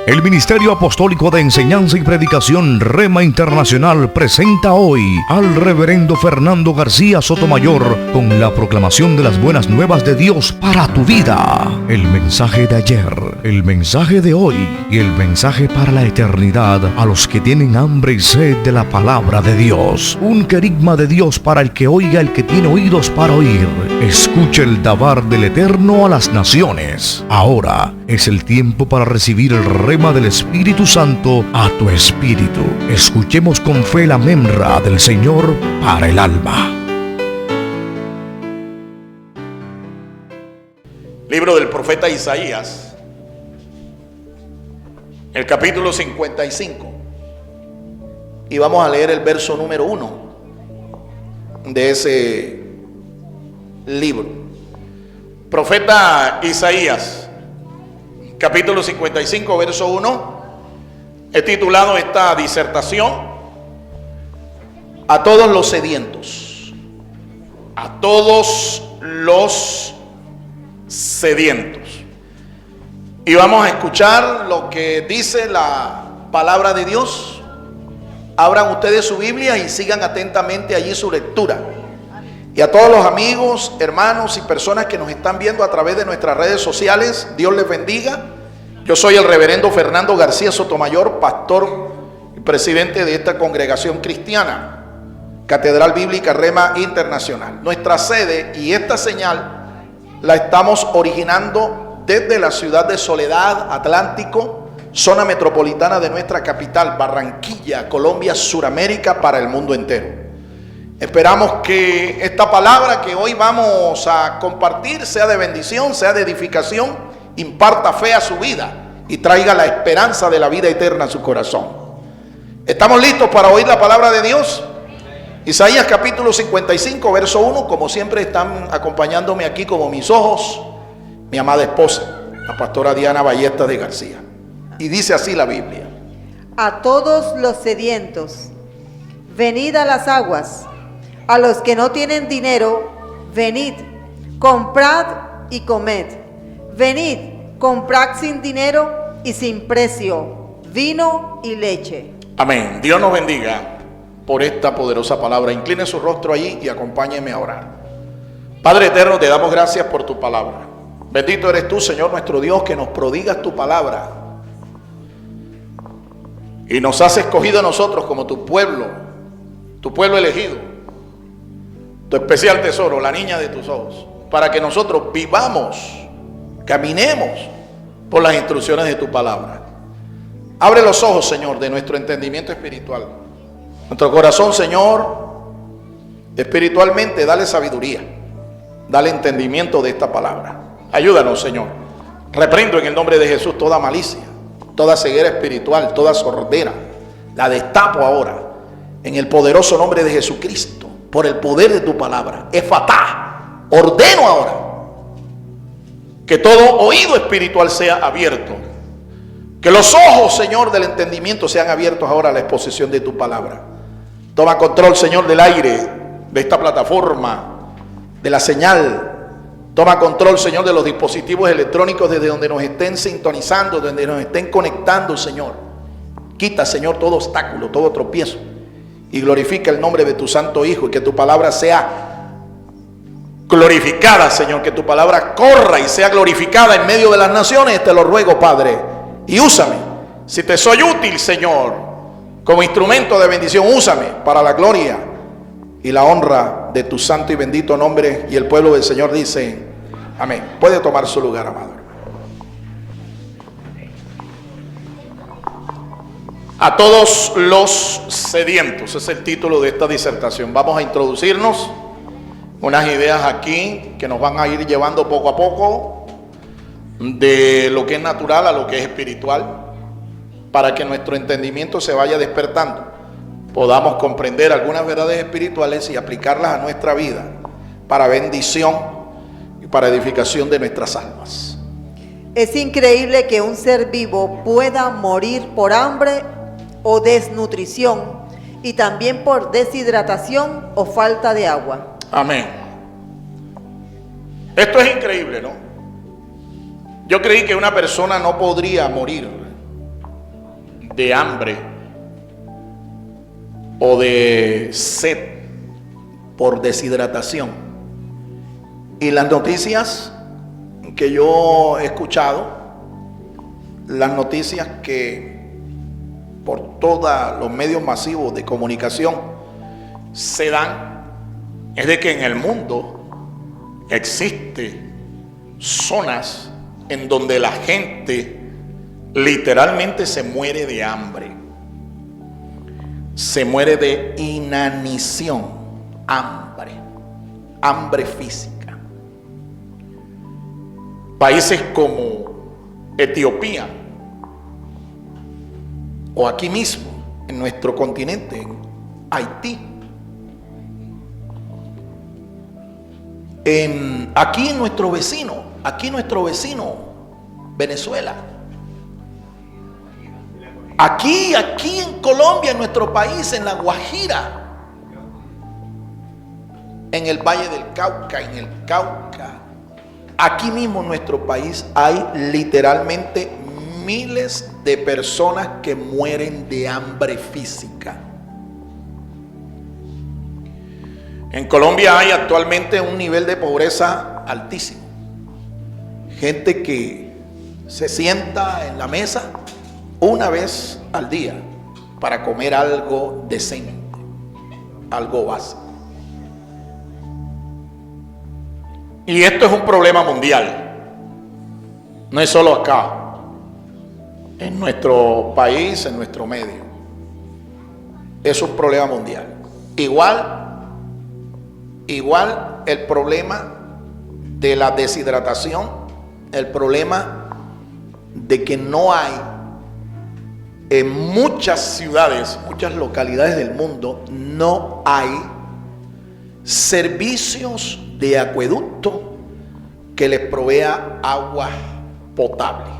El Ministerio Apostólico de Enseñanza y Predicación Rema Internacional presenta hoy al Reverendo Fernando García Sotomayor con la proclamación de las buenas nuevas de Dios para tu vida. El mensaje de ayer, el mensaje de hoy y el mensaje para la eternidad a los que tienen hambre y sed de la palabra de Dios. Un querigma de Dios para el que oiga, el que tiene oídos para oír. Escucha el dabar del Eterno a las naciones. Ahora es el tiempo para recibir el rema del Espíritu Santo a tu espíritu. Escuchemos con fe la memra del Señor para el alma. Libro del profeta Isaías, el capítulo 55. Y vamos a leer el verso número 1 de ese libro. Profeta Isaías, capítulo 55, verso 1. He titulado esta disertación: a todos los sedientos. A todos los sedientos. Y vamos a escuchar lo que dice la palabra de Dios. Abran ustedes su Biblia y sigan atentamente allí su lectura. Y a todos los amigos, hermanos y personas que nos están viendo a través de nuestras redes sociales, Dios les bendiga. Yo soy el reverendo Fernando García Sotomayor, pastor y presidente de esta congregación cristiana, Catedral Bíblica Rema Internacional. Nuestra sede y esta señal la estamos originando desde la ciudad de Soledad, Atlántico, zona metropolitana de nuestra capital, Barranquilla, Colombia, Suramérica, para el mundo entero. Esperamos que esta palabra que hoy vamos a compartir sea de bendición, sea de edificación, imparta fe a su vida y traiga la esperanza de la vida eterna a su corazón. ¿Estamos listos para oír la palabra de Dios? Isaías capítulo 55, verso 1. Como siempre están acompañándome aquí como mis ojos, mi amada esposa, la pastora Diana Ballesta de García. Y dice así la Biblia: a todos los sedientos, venid a las aguas. A los que no tienen dinero, venid, comprad y comed. Venid, comprad sin dinero y sin precio, vino y leche. Amén. Dios nos bendiga por esta poderosa palabra. Incline su rostro allí y acompáñeme a orar. Padre eterno, te damos gracias por tu palabra. Bendito eres tú, Señor nuestro Dios, que nos prodigas tu palabra y nos has escogido a nosotros como tu pueblo elegido, tu especial tesoro, la niña de tus ojos, para que nosotros vivamos, caminemos por las instrucciones de tu palabra. Abre los ojos, Señor, de nuestro entendimiento espiritual. Nuestro corazón, Señor, espiritualmente, dale sabiduría, dale entendimiento de esta palabra. Ayúdanos, Señor. Reprendo en el nombre de Jesús toda malicia, toda ceguera espiritual, toda sordera. La destapo ahora en el poderoso nombre de Jesucristo, por el poder de tu palabra. Efatá, ordeno ahora que todo oído espiritual sea abierto, que los ojos, Señor, del entendimiento sean abiertos ahora a la exposición de tu palabra. Toma control, Señor, del aire, de esta plataforma, de la señal. Toma control, Señor, de los dispositivos electrónicos desde donde nos estén sintonizando, donde nos estén conectando, Señor. Quita, Señor, todo obstáculo, todo tropiezo, y glorifica el nombre de tu santo Hijo, y que tu palabra sea glorificada, Señor, que tu palabra corra y sea glorificada en medio de las naciones. Te lo ruego, Padre, y úsame. Si te soy útil, Señor, como instrumento de bendición, úsame para la gloria y la honra de tu santo y bendito nombre. Y el pueblo del Señor dice amén. Puede tomar su lugar, amado. A todos los sedientos, es el título de esta disertación. Vamos a introducirnos unas ideas aquí que nos van a ir llevando poco a poco de lo que es natural a lo que es espiritual, para que nuestro entendimiento se vaya despertando, podamos comprender algunas verdades espirituales y aplicarlas a nuestra vida para bendición y para edificación de nuestras almas. Es increíble que un ser vivo pueda morir por hambre o desnutrición, y también por deshidratación o falta de agua. Amén. Esto es increíble, ¿no? Yo creí que una persona no podría morir de hambre o de sed por deshidratación. Y las noticias que yo he escuchado, las noticias que por todos los medios masivos de comunicación se dan, es de que en el mundo existen zonas en donde la gente literalmente se muere de hambre, se muere de inanición, hambre física. Países como Etiopía o aquí mismo en nuestro continente, en Haití, aquí nuestro vecino Venezuela, aquí en Colombia, en nuestro país, en La Guajira, en el Valle del Cauca, en el Cauca, aquí mismo en nuestro país hay literalmente miles de personas que mueren de hambre física. En Colombia hay actualmente un nivel de pobreza altísimo. Gente que se sienta en la mesa una vez al día para comer algo decente, algo básico. Y esto es un problema mundial. No es solo acá, en nuestro país, en nuestro medio. Es un problema mundial. Igual el problema de la deshidratación, el problema de que no hay en muchas ciudades, muchas localidades del mundo, no hay servicios de acueducto que les provea agua potable.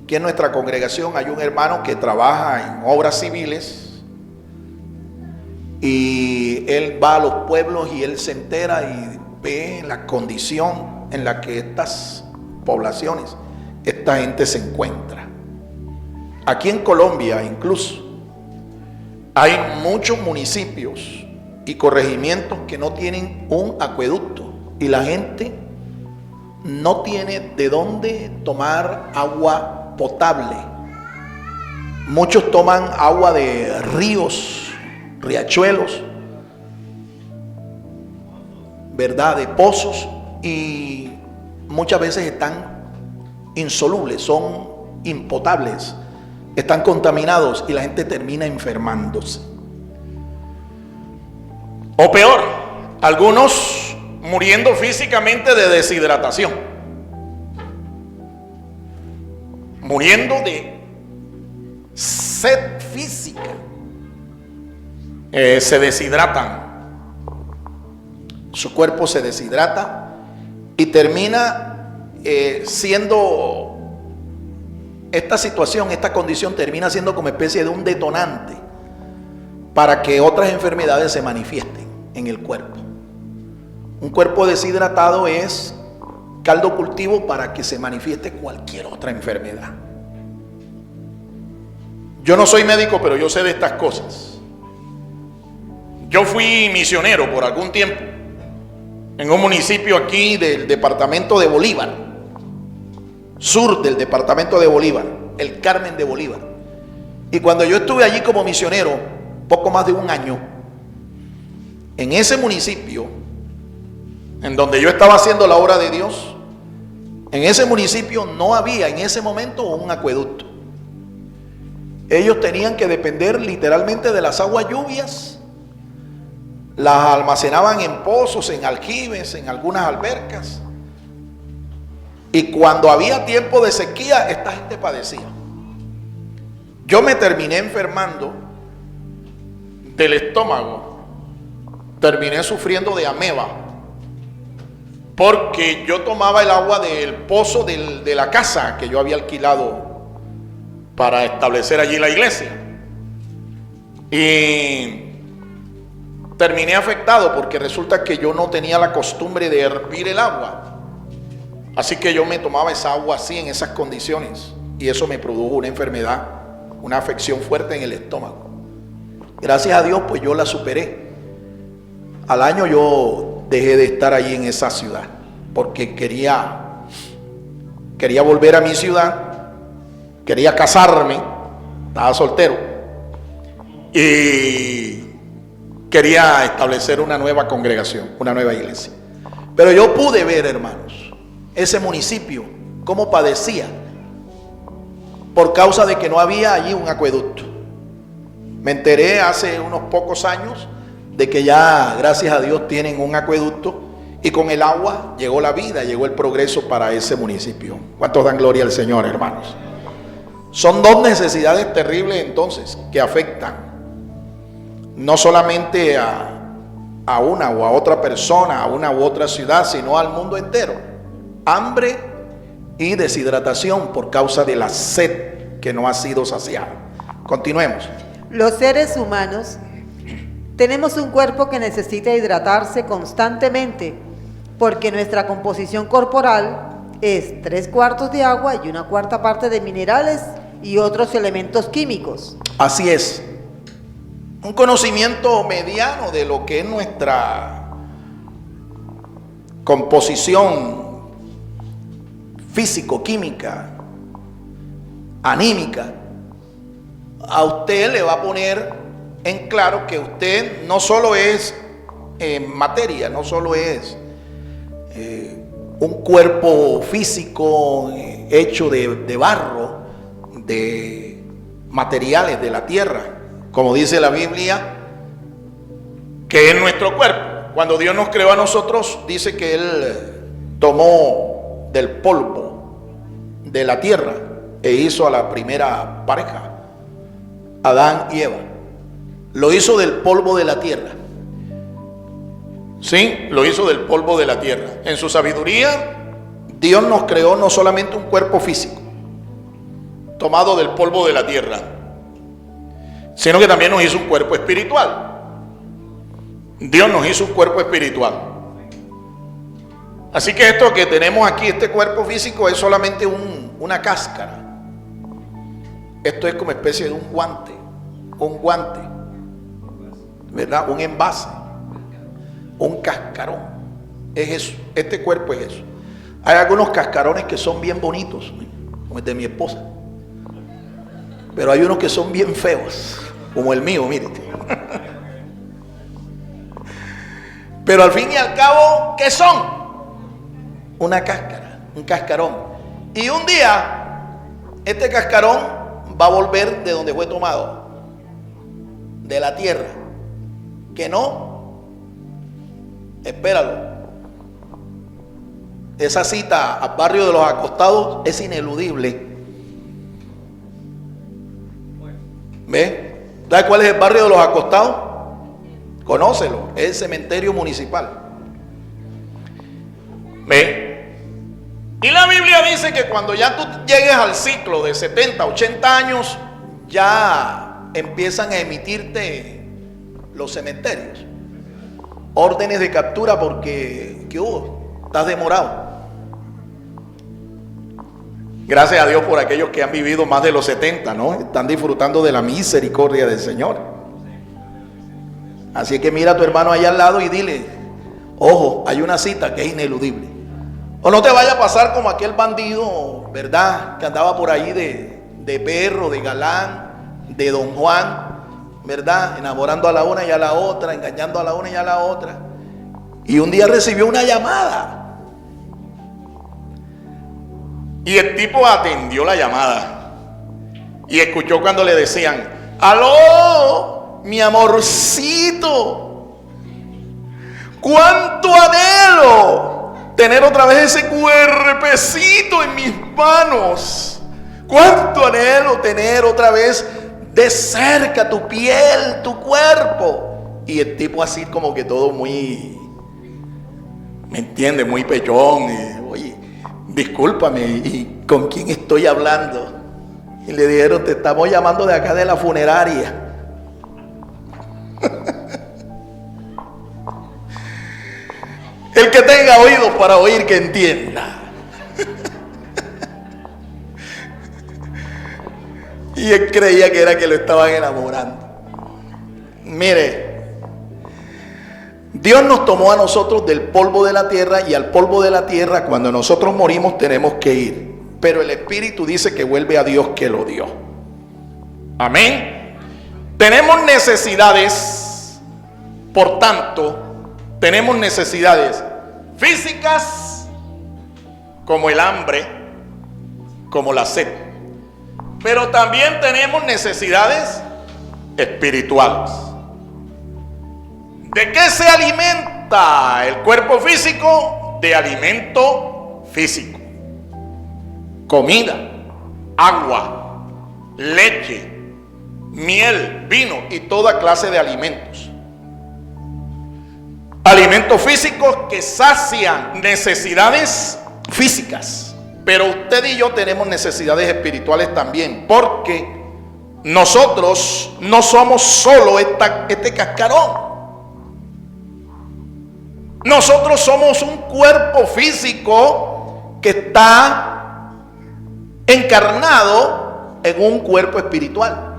Aquí en nuestra congregación hay un hermano que trabaja en obras civiles y él va a los pueblos y él se entera y ve la condición en la que estas poblaciones, esta gente se encuentra. Aquí en Colombia incluso hay muchos municipios y corregimientos que no tienen un acueducto y la gente no tiene de dónde tomar agua potable. Muchos toman agua de ríos, riachuelos, ¿verdad? De pozos, y muchas veces están insolubles, son impotables, están contaminados y la gente termina enfermándose. O peor, algunos muriendo físicamente de deshidratación, muriendo de sed física. Se deshidratan, su cuerpo se deshidrata y termina siendo esta situación, esta condición termina siendo como especie de un detonante para que otras enfermedades se manifiesten en el cuerpo. Un cuerpo deshidratado es caldo cultivo para que se manifieste cualquier otra enfermedad. Yo no soy médico, pero yo sé de estas cosas. Yo fui misionero por algún tiempo en un municipio aquí del departamento de Bolívar, sur del departamento de Bolívar, el Carmen de Bolívar. Y cuando yo estuve allí como misionero, poco más de un año, en ese municipio, en donde yo estaba haciendo la obra de Dios, en ese municipio no había en ese momento un acueducto. Ellos tenían que depender literalmente de las aguas lluvias. Las almacenaban en pozos, en aljibes, en algunas albercas. Y cuando había tiempo de sequía, esta gente padecía. Yo me terminé enfermando del estómago. Terminé sufriendo de ameba. Porque yo tomaba el agua del pozo de la casa que yo había alquilado para establecer allí la iglesia. Y terminé afectado porque resulta que yo no tenía la costumbre de hervir el agua. Así que yo me tomaba esa agua así, en esas condiciones, y eso me produjo una enfermedad una afección fuerte en el estómago. Gracias a Dios, pues yo la superé. Al año yo dejé de estar allí en esa ciudad, porque quería volver a mi ciudad, quería casarme, estaba soltero, y quería establecer una nueva congregación, una nueva iglesia. Pero yo pude ver, hermanos, ese municipio, cómo padecía por causa de que no había allí un acueducto. Me enteré hace unos pocos años de que ya, gracias a Dios, tienen un acueducto, y con el agua llegó la vida, llegó el progreso para ese municipio. ¿Cuántos dan gloria al Señor, hermanos? Son dos necesidades terribles entonces que afectan no solamente a una o a otra persona, a una u otra ciudad, sino al mundo entero. Hambre y deshidratación por causa de la sed que no ha sido saciada. Continuemos. Los seres humanos tenemos un cuerpo que necesita hidratarse constantemente, porque nuestra composición corporal es 3/4 de agua y 1/4 parte de minerales y otros elementos químicos. Así es. Un conocimiento mediano de lo que es nuestra composición físico-química, anímica, a usted le va a poner en claro que usted no solo es materia, no solo es un cuerpo físico hecho de barro, de materiales de la tierra, como dice la Biblia, que es nuestro cuerpo. Cuando Dios nos creó a nosotros, dice que Él tomó del polvo de la tierra e hizo a la primera pareja, Adán y Eva. Lo hizo del polvo de la tierra. Sí, lo hizo del polvo de la tierra. En su sabiduría, Dios nos creó no solamente un cuerpo físico, tomado del polvo de la tierra, sino que también nos hizo un cuerpo espiritual. Dios nos hizo un cuerpo espiritual. Así que esto que tenemos aquí, este cuerpo físico, es solamente una cáscara. Esto es como especie de un guante, ¿verdad? Un envase, un cascarón. Es eso, este cuerpo es eso. Hay algunos cascarones que son bien bonitos, como el de mi esposa, pero hay unos que son bien feos, como el mío, mire. Pero al fin y al cabo, ¿qué son? Una cáscara, un cascarón. Y un día, este cascarón va a volver de donde fue tomado, de la tierra. Que no, espéralo. Esa cita al barrio de los acostados es ineludible. ¿Ve? ¿Sabes cuál es el barrio de los acostados? Conócelo, es el cementerio municipal. ¿Ve? Y la Biblia dice que cuando ya tú llegues al ciclo de 70, 80 años, ya empiezan a emitirte los cementerios órdenes de captura porque ¿qué hubo? Estás demorado. Gracias a Dios por aquellos que han vivido más de los 70, ¿no? Están disfrutando de la misericordia del Señor. Así que mira a tu hermano allá al lado y dile, ojo, hay una cita que es ineludible. O no te vaya a pasar como aquel bandido, ¿verdad? Que andaba por ahí de perro, de galán, de don Juan, ¿verdad? Enamorando a la una y a la otra, engañando a la una y a la otra. Y un día recibió una llamada. Y el tipo atendió la llamada. Y escuchó cuando le decían, aló, mi amorcito, cuánto anhelo tener otra vez ese cuerpecito en mis manos. Cuánto anhelo tener otra vez de cerca tu piel, tu cuerpo. Y el tipo así como que todo muy, ¿me entiendes? Muy pechón. Oye, discúlpame, ¿y con quién estoy hablando? Y le dijeron, te estamos llamando de acá de la funeraria. El que tenga oídos para oír, que entienda. Y él creía que era que lo estaban enamorando. Mire, Dios nos tomó a nosotros del polvo de la tierra, y al polvo de la tierra cuando nosotros morimos tenemos que ir. Pero el Espíritu dice que vuelve a Dios que lo dio. Amén. Tenemos necesidades, por tanto, tenemos necesidades físicas, como el hambre, como la sed. Pero también tenemos necesidades espirituales. ¿De qué se alimenta el cuerpo físico? De alimento físico. Comida, agua, leche, miel, vino y toda clase de alimentos. Alimentos físicos que sacian necesidades físicas. Pero usted y yo tenemos necesidades espirituales también, porque nosotros no somos solo este cascarón. Nosotros somos un cuerpo físico que está encarnado en un cuerpo espiritual.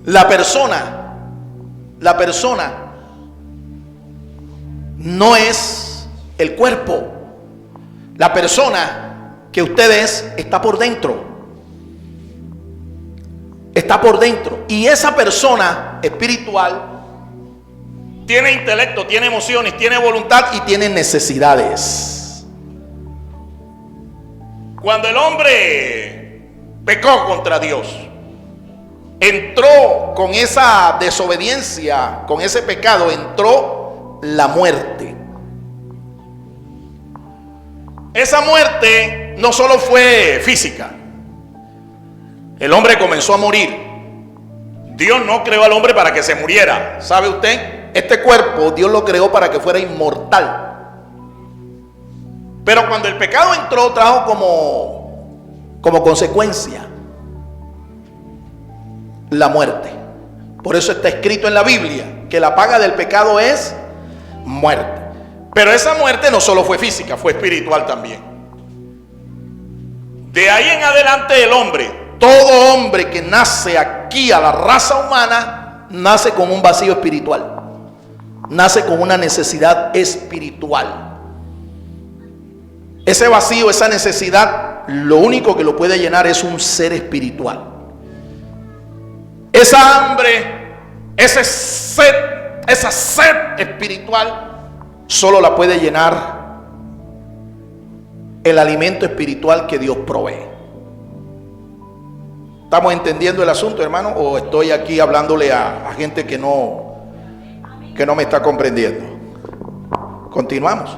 La persona no es el cuerpo. La persona que usted es está por dentro. Está por dentro. Y esa persona espiritual tiene intelecto, tiene emociones, tiene voluntad y tiene necesidades. Cuando el hombre pecó contra Dios, entró con esa desobediencia, con ese pecado, entró la muerte. Esa muerte no solo fue física. El hombre comenzó a morir. Dios no creó al hombre para que se muriera. ¿Sabe usted? Este cuerpo Dios lo creó para que fuera inmortal. Pero cuando el pecado entró, trajo como consecuencia la muerte. Por eso está escrito en la Biblia que la paga del pecado es muerte. Pero esa muerte no solo fue física, fue espiritual también. De ahí en adelante el hombre, todo hombre que nace aquí a la raza humana, nace con un vacío espiritual. Nace con una necesidad espiritual. Ese vacío, esa necesidad, lo único que lo puede llenar es un ser espiritual. Esa hambre, esa sed espiritual, solo la puede llenar el alimento espiritual que Dios provee. ¿Estamos entendiendo el asunto, hermano? ¿O estoy aquí hablándole a gente que no me está comprendiendo? Continuamos.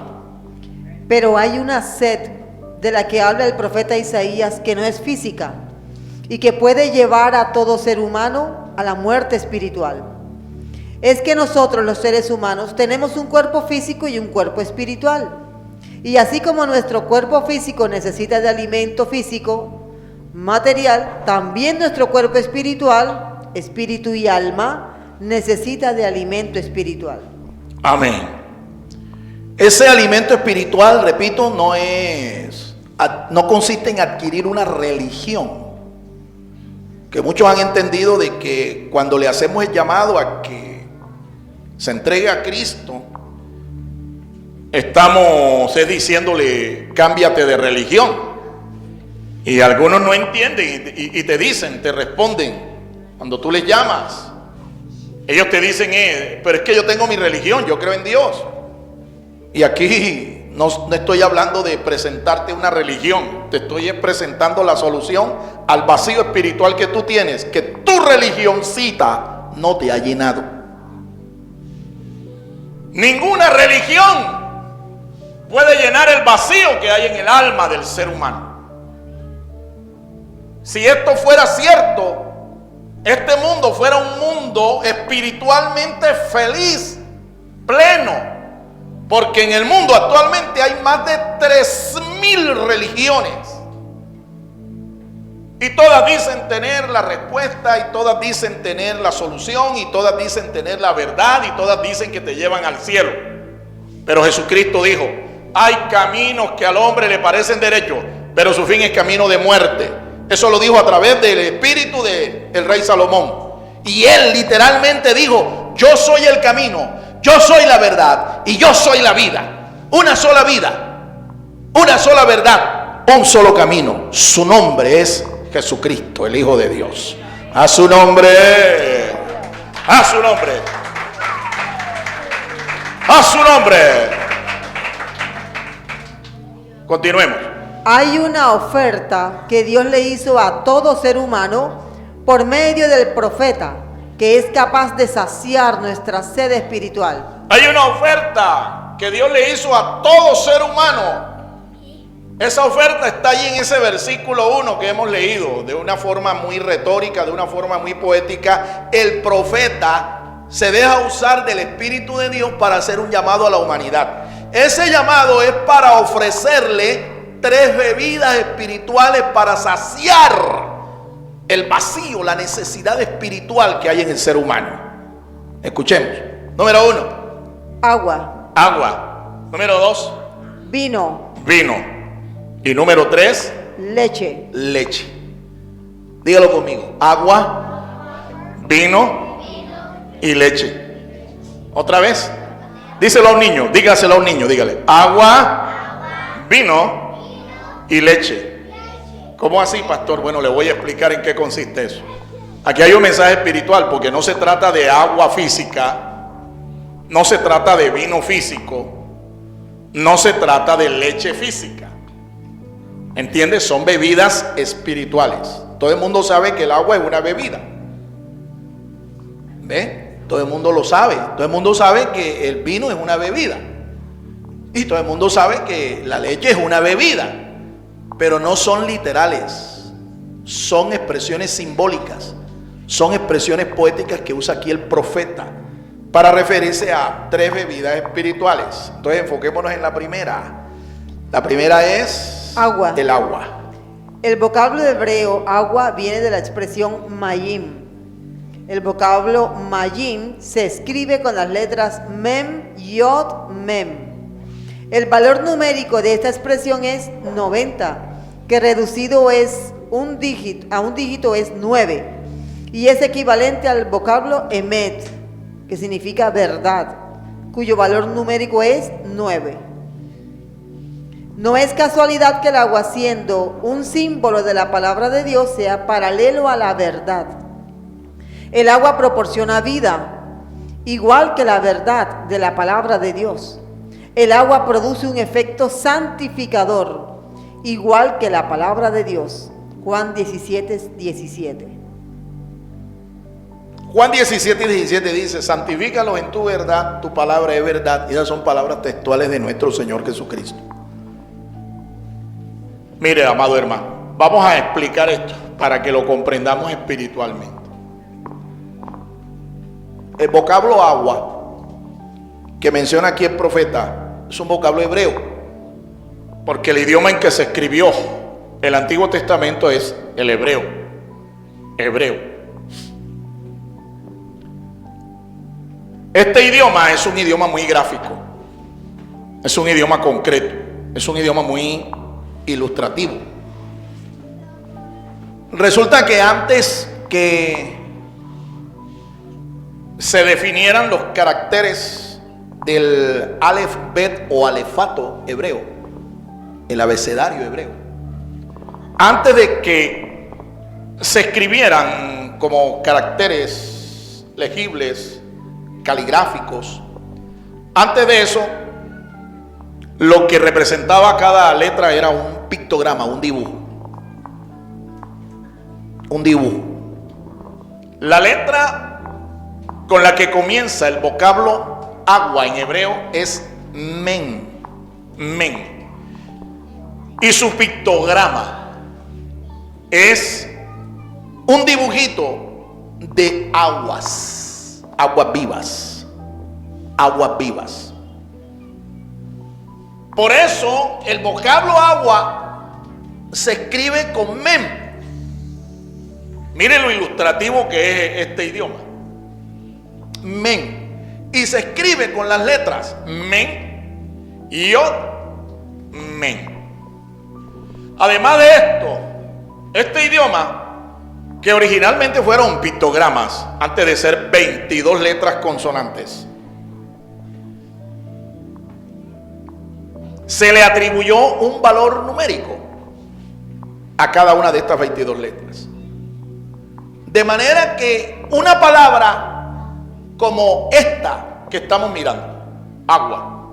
Pero hay una sed de la que habla el profeta Isaías que no es física y que puede llevar a todo ser humano a la muerte espiritual. Es que nosotros los seres humanos tenemos un cuerpo físico y un cuerpo espiritual. Y así como nuestro cuerpo físico necesita de alimento físico, material, también nuestro cuerpo espiritual, espíritu y alma, necesita de alimento espiritual. Amén. Ese alimento espiritual, repito, no consiste en adquirir una religión. Que muchos han entendido de que cuando le hacemos el llamado a que se entregue a Cristo, estamos diciéndole cámbiate de religión. Y algunos no entienden y te dicen, te responden cuando tú les llamas. Ellos te dicen, pero es que yo tengo mi religión, yo creo en Dios. Y aquí no estoy hablando de presentarte una religión, te estoy presentando la solución al vacío espiritual que tú tienes, que tu religioncita no te ha llenado. Ninguna religión puede llenar el vacío que hay en el alma del ser humano. Si esto fuera cierto, este mundo fuera un mundo espiritualmente feliz, pleno. Porque en el mundo actualmente hay más de 3.000 religiones. Y todas dicen tener la respuesta, y todas dicen tener la solución, y todas dicen tener la verdad, y todas dicen que te llevan al cielo. Pero Jesucristo dijo, hay caminos que al hombre le parecen derechos, pero su fin es camino de muerte. Eso lo dijo a través del espíritu del rey Salomón. Y él literalmente dijo: yo soy el camino, yo soy la verdad y yo soy la vida. Una sola vida, una sola verdad, un solo camino. Su nombre es Jesucristo, el Hijo de Dios. A su nombre, a su nombre, a su nombre. Continuemos. Hay una oferta que Dios le hizo a todo ser humano por medio del profeta, que es capaz de saciar nuestra sed espiritual. Hay una oferta que Dios le hizo a todo ser humano. Esa oferta está allí en ese versículo 1 que hemos leído, de una forma muy retórica, de una forma muy poética. El profeta se deja usar del Espíritu de Dios para hacer un llamado a la humanidad. Ese llamado es para ofrecerle 3 bebidas espirituales para saciar el vacío, la necesidad espiritual que hay en el ser humano. Escuchemos. Número 1, Agua. agua. Número 2, Vino. vino. Y número 3, Leche. leche. Dígalo conmigo: agua, vino y leche. Otra vez, díselo a un niño, dígaselo a un niño, dígale: agua, vino y leche. ¿Cómo así, pastor? Bueno, le voy a explicar en qué consiste eso. Aquí hay un mensaje espiritual, porque no se trata de agua física, no se trata de vino físico, no se trata de leche física. ¿Entiendes? Son bebidas espirituales. Todo el mundo sabe que el agua es una bebida. ¿Ve? Todo el mundo lo sabe. Todo el mundo sabe que el vino es una bebida. Y todo el mundo sabe que la leche es una bebida. Pero no son literales. Son expresiones simbólicas. Son expresiones poéticas que usa aquí el profeta para referirse a 3 bebidas espirituales. Entonces enfoquémonos en la primera. La primera es Agua. el agua. El vocablo hebreo agua viene de la expresión mayim. El vocablo mayim se escribe con las letras mem, yod, mem. El valor numérico de esta expresión es 90, que reducido es a un dígito es 9, y es equivalente al vocablo emet, que significa verdad, cuyo valor numérico es 9. No es casualidad que el agua, siendo un símbolo de la palabra de Dios, sea paralelo a la verdad. El agua proporciona vida, igual que la verdad de la palabra de Dios. El agua produce un efecto santificador, igual que la palabra de Dios. Juan 17:17. Juan 17:17 dice: santifícalos en tu verdad, tu palabra es verdad. Y esas son palabras textuales de nuestro Señor Jesucristo. Mire, amado hermano, vamos a explicar esto para que lo comprendamos espiritualmente. El vocablo agua que menciona aquí el profeta es un vocablo hebreo, porque el idioma en que se escribió el Antiguo Testamento es el hebreo. Hebreo. Este idioma es un idioma muy gráfico, es un idioma concreto, es un idioma muy ilustrativo. Resulta que antes que se definieran los caracteres del Aleph, Bet o alefato hebreo, el abecedario hebreo, antes de que se escribieran como caracteres legibles, caligráficos, antes de eso, lo que representaba cada letra era un pictograma, un dibujo. Un dibujo. La letra con la que comienza el vocablo agua en hebreo es men. Men. Y su pictograma es un dibujito de aguas. Aguas vivas. Aguas vivas. Por eso el vocablo agua se escribe con mem. Miren lo ilustrativo que es este idioma. Men. Y se escribe con las letras men, yod, men. Además de esto, este idioma, que originalmente fueron pictogramas, antes de ser 22 letras consonantes, se le atribuyó un valor numérico a cada una de estas 22 letras. De manera que una palabra como esta que estamos mirando, agua,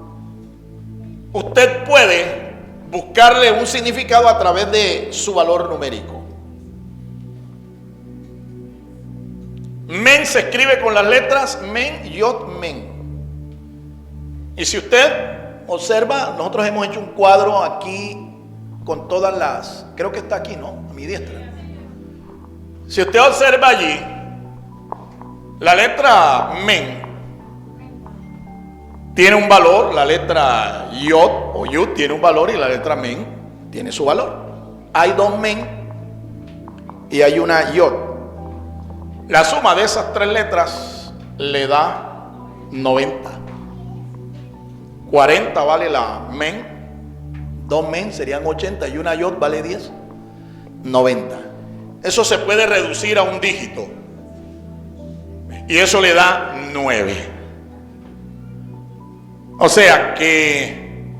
usted puede buscarle un significado a través de su valor numérico. Men se escribe con las letras men, yod, men. Y si usted observa, nosotros hemos hecho un cuadro aquí con todas las, creo que está aquí, ¿no? A mi diestra. Si usted observa allí, la letra men tiene un valor, la letra yod o yud tiene un valor y la letra men tiene su valor. Hay dos men y hay una yod. La suma de esas tres letras le da 90. 40 vale la men, 2 men serían 80 y una yod vale 10, 90. Eso se puede reducir a un dígito y eso le da 9. O sea que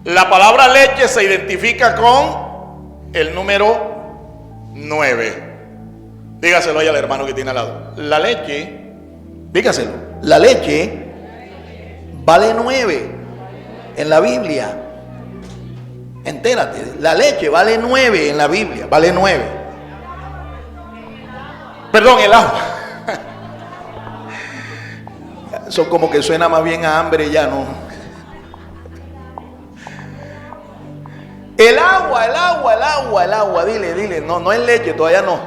la palabra leche se identifica con el número 9. Dígaselo ahí al hermano que tiene al lado. La leche, dígaselo, la leche vale 9 en la Biblia. Entérate, la leche vale 9 en la Biblia, vale 9. Perdón, el agua. Eso como que suena más bien a hambre ya, ¿no? El agua, dile, no es leche, todavía no.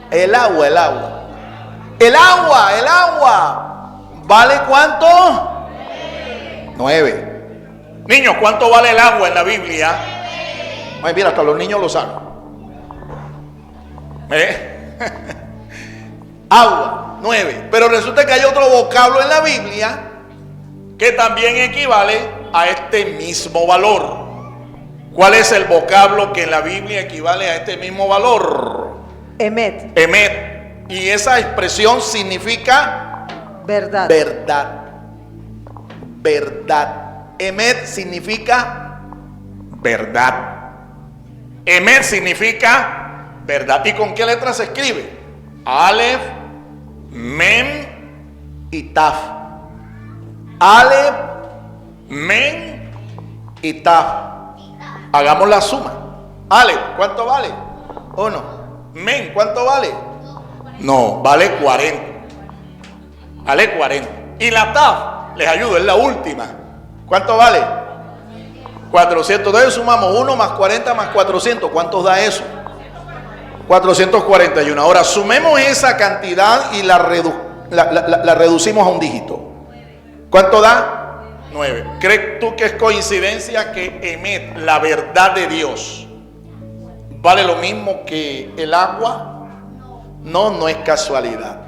El agua. ¿Vale cuánto? 9. Niños, ¿cuánto vale el agua en la Biblia? Ay, mira, hasta los niños lo saben. Agua, 9. Pero resulta que hay otro vocablo en la Biblia que también equivale a este mismo valor. ¿Cuál es el vocablo que en la Biblia equivale a este mismo valor? Emet. Emet. Y esa expresión significa Verdad. Verdad. Emet significa verdad. Emet significa verdad. ¿Y con qué letra se escribe? Alef, Mem y Taf. Alef, Mem y Taf. Hagamos la suma. Alef, ¿cuánto vale? 1. Men, ¿cuánto vale? No, vale 40. Vale 40. Y la TAF, les ayudo, es la última. ¿Cuánto vale? 400. Entonces sumamos 1 más 40 más 400. ¿Cuántos da eso? 441. Ahora sumemos esa cantidad y la reducimos a un dígito. ¿Cuánto da? 9. ¿Crees tú que es coincidencia que Emet, la verdad de Dios, vale lo mismo que el agua? No es casualidad.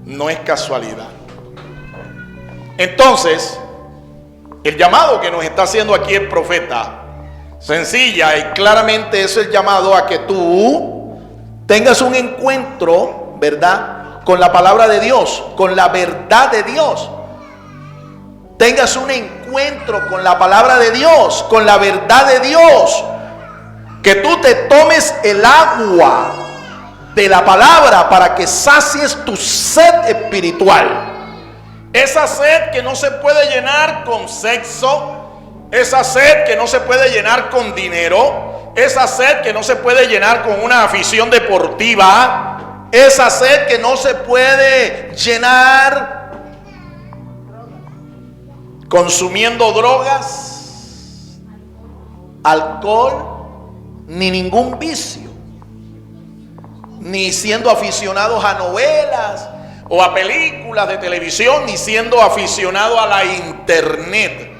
No es casualidad. Entonces, el llamado que nos está haciendo aquí el profeta, sencilla y claramente es el llamado a que tú tengas un encuentro, ¿verdad?, con la palabra de Dios, con la verdad de Dios. Tengas un encuentro con la palabra de Dios, con la verdad de Dios. Que tú te tomes el agua de la palabra para que sacies tu sed espiritual. Esa sed que no se puede llenar con sexo, esa sed que no se puede llenar con dinero, esa sed que no se puede llenar con una afición deportiva, esa sed que no se puede llenar consumiendo drogas, alcohol, ni ningún vicio, ni siendo aficionados a novelas o a películas de televisión, ni siendo aficionado a la internet.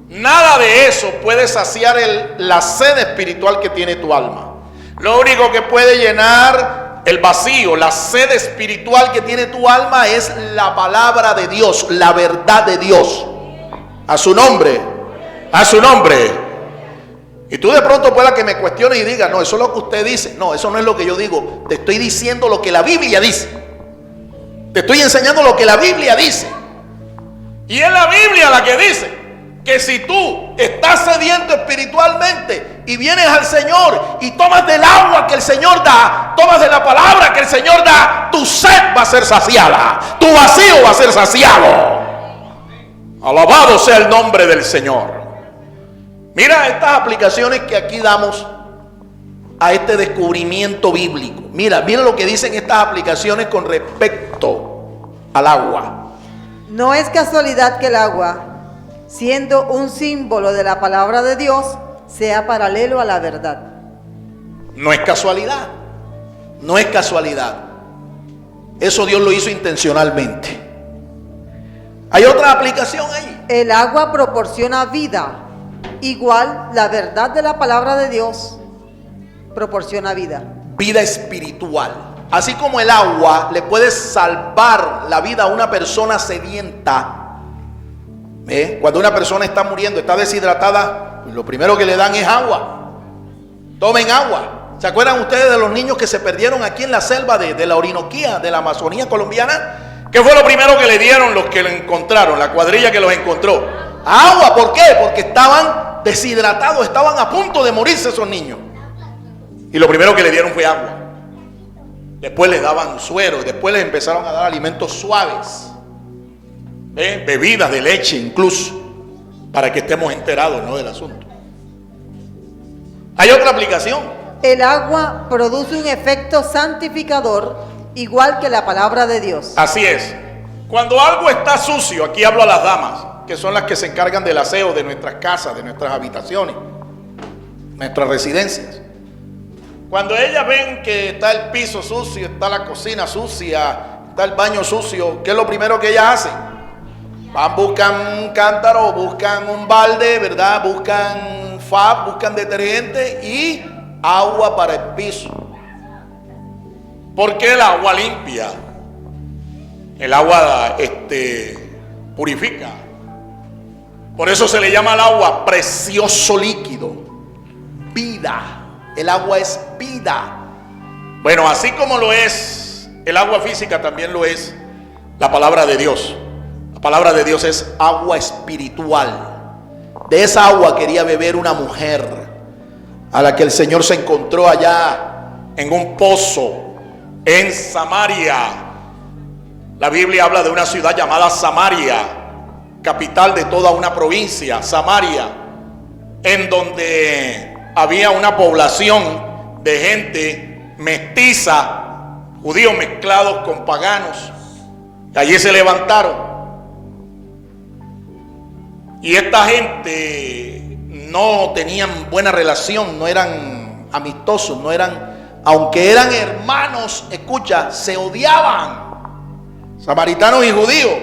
Nada de eso puede saciar la sed espiritual que tiene tu alma. Lo único que puede llenar el vacío, la sed espiritual que tiene tu alma es la palabra de Dios, la verdad de Dios. A su nombre, a su nombre. Y tú de pronto puedas que me cuestiones y digas, no, eso es lo que usted dice. No, eso no es lo que yo digo. Te estoy diciendo lo que la Biblia dice. Te estoy enseñando lo que la Biblia dice. Y es la Biblia la que dice que si tú estás sediento espiritualmente y vienes al Señor y tomas del agua que el Señor da, tomas de la palabra que el Señor da, tu sed va a ser saciada, tu vacío va a ser saciado. Alabado sea el nombre del Señor. Mira estas aplicaciones que aquí damos a este descubrimiento bíblico. Mira lo que dicen estas aplicaciones con respecto al agua. No es casualidad que el agua, siendo un símbolo de la palabra de Dios, sea paralelo a la verdad. No es casualidad. No es casualidad. Eso Dios lo hizo intencionalmente. Hay otra aplicación ahí. El agua proporciona vida. Igual la verdad de la palabra de Dios proporciona vida. Vida espiritual. Así como el agua le puede salvar la vida a una persona sedienta. Cuando una persona está muriendo, está deshidratada, lo primero que le dan es agua. Tomen agua. ¿Se acuerdan ustedes de los niños que se perdieron aquí en la selva de la Orinoquía, de la Amazonía colombiana? ¿Qué fue lo primero que le dieron los que lo encontraron, la cuadrilla que los encontró? Agua. ¿Por qué? Porque estaban deshidratados, estaban a punto de morirse esos niños. Y lo primero que le dieron fue agua. Después les daban suero, después les empezaron a dar alimentos suaves, bebidas de leche incluso, para que estemos enterados, ¿no?, del asunto. Hay otra aplicación. El agua produce un efecto santificador igual que la palabra de Dios. Así es. Cuando algo está sucio, aquí hablo a las damas, que son las que se encargan del aseo de nuestras casas, de nuestras habitaciones, nuestras residencias. Cuando ellas ven que está el piso sucio, está la cocina sucia, está el baño sucio, ¿qué es lo primero que ellas hacen? Van, buscan un cántaro, buscan un balde, ¿verdad? Buscan fab, buscan detergente y agua para el piso. ¿Por qué el agua limpia? El agua purifica. Por eso se le llama al agua precioso líquido. Vida. El agua es vida. Bueno, así como lo es el agua física, también lo es la palabra de Dios. La palabra de Dios es agua espiritual. De esa agua quería beber una mujer a la que el Señor se encontró allá en un pozo en Samaria. La Biblia habla de una ciudad llamada Samaria, capital de toda una provincia, Samaria, en donde había una población de gente mestiza, judíos mezclados con paganos. Allí se levantaron. Y esta gente no tenían buena relación, no eran amistosos, no eran, aunque eran hermanos, escucha, se odiaban, samaritanos y judíos.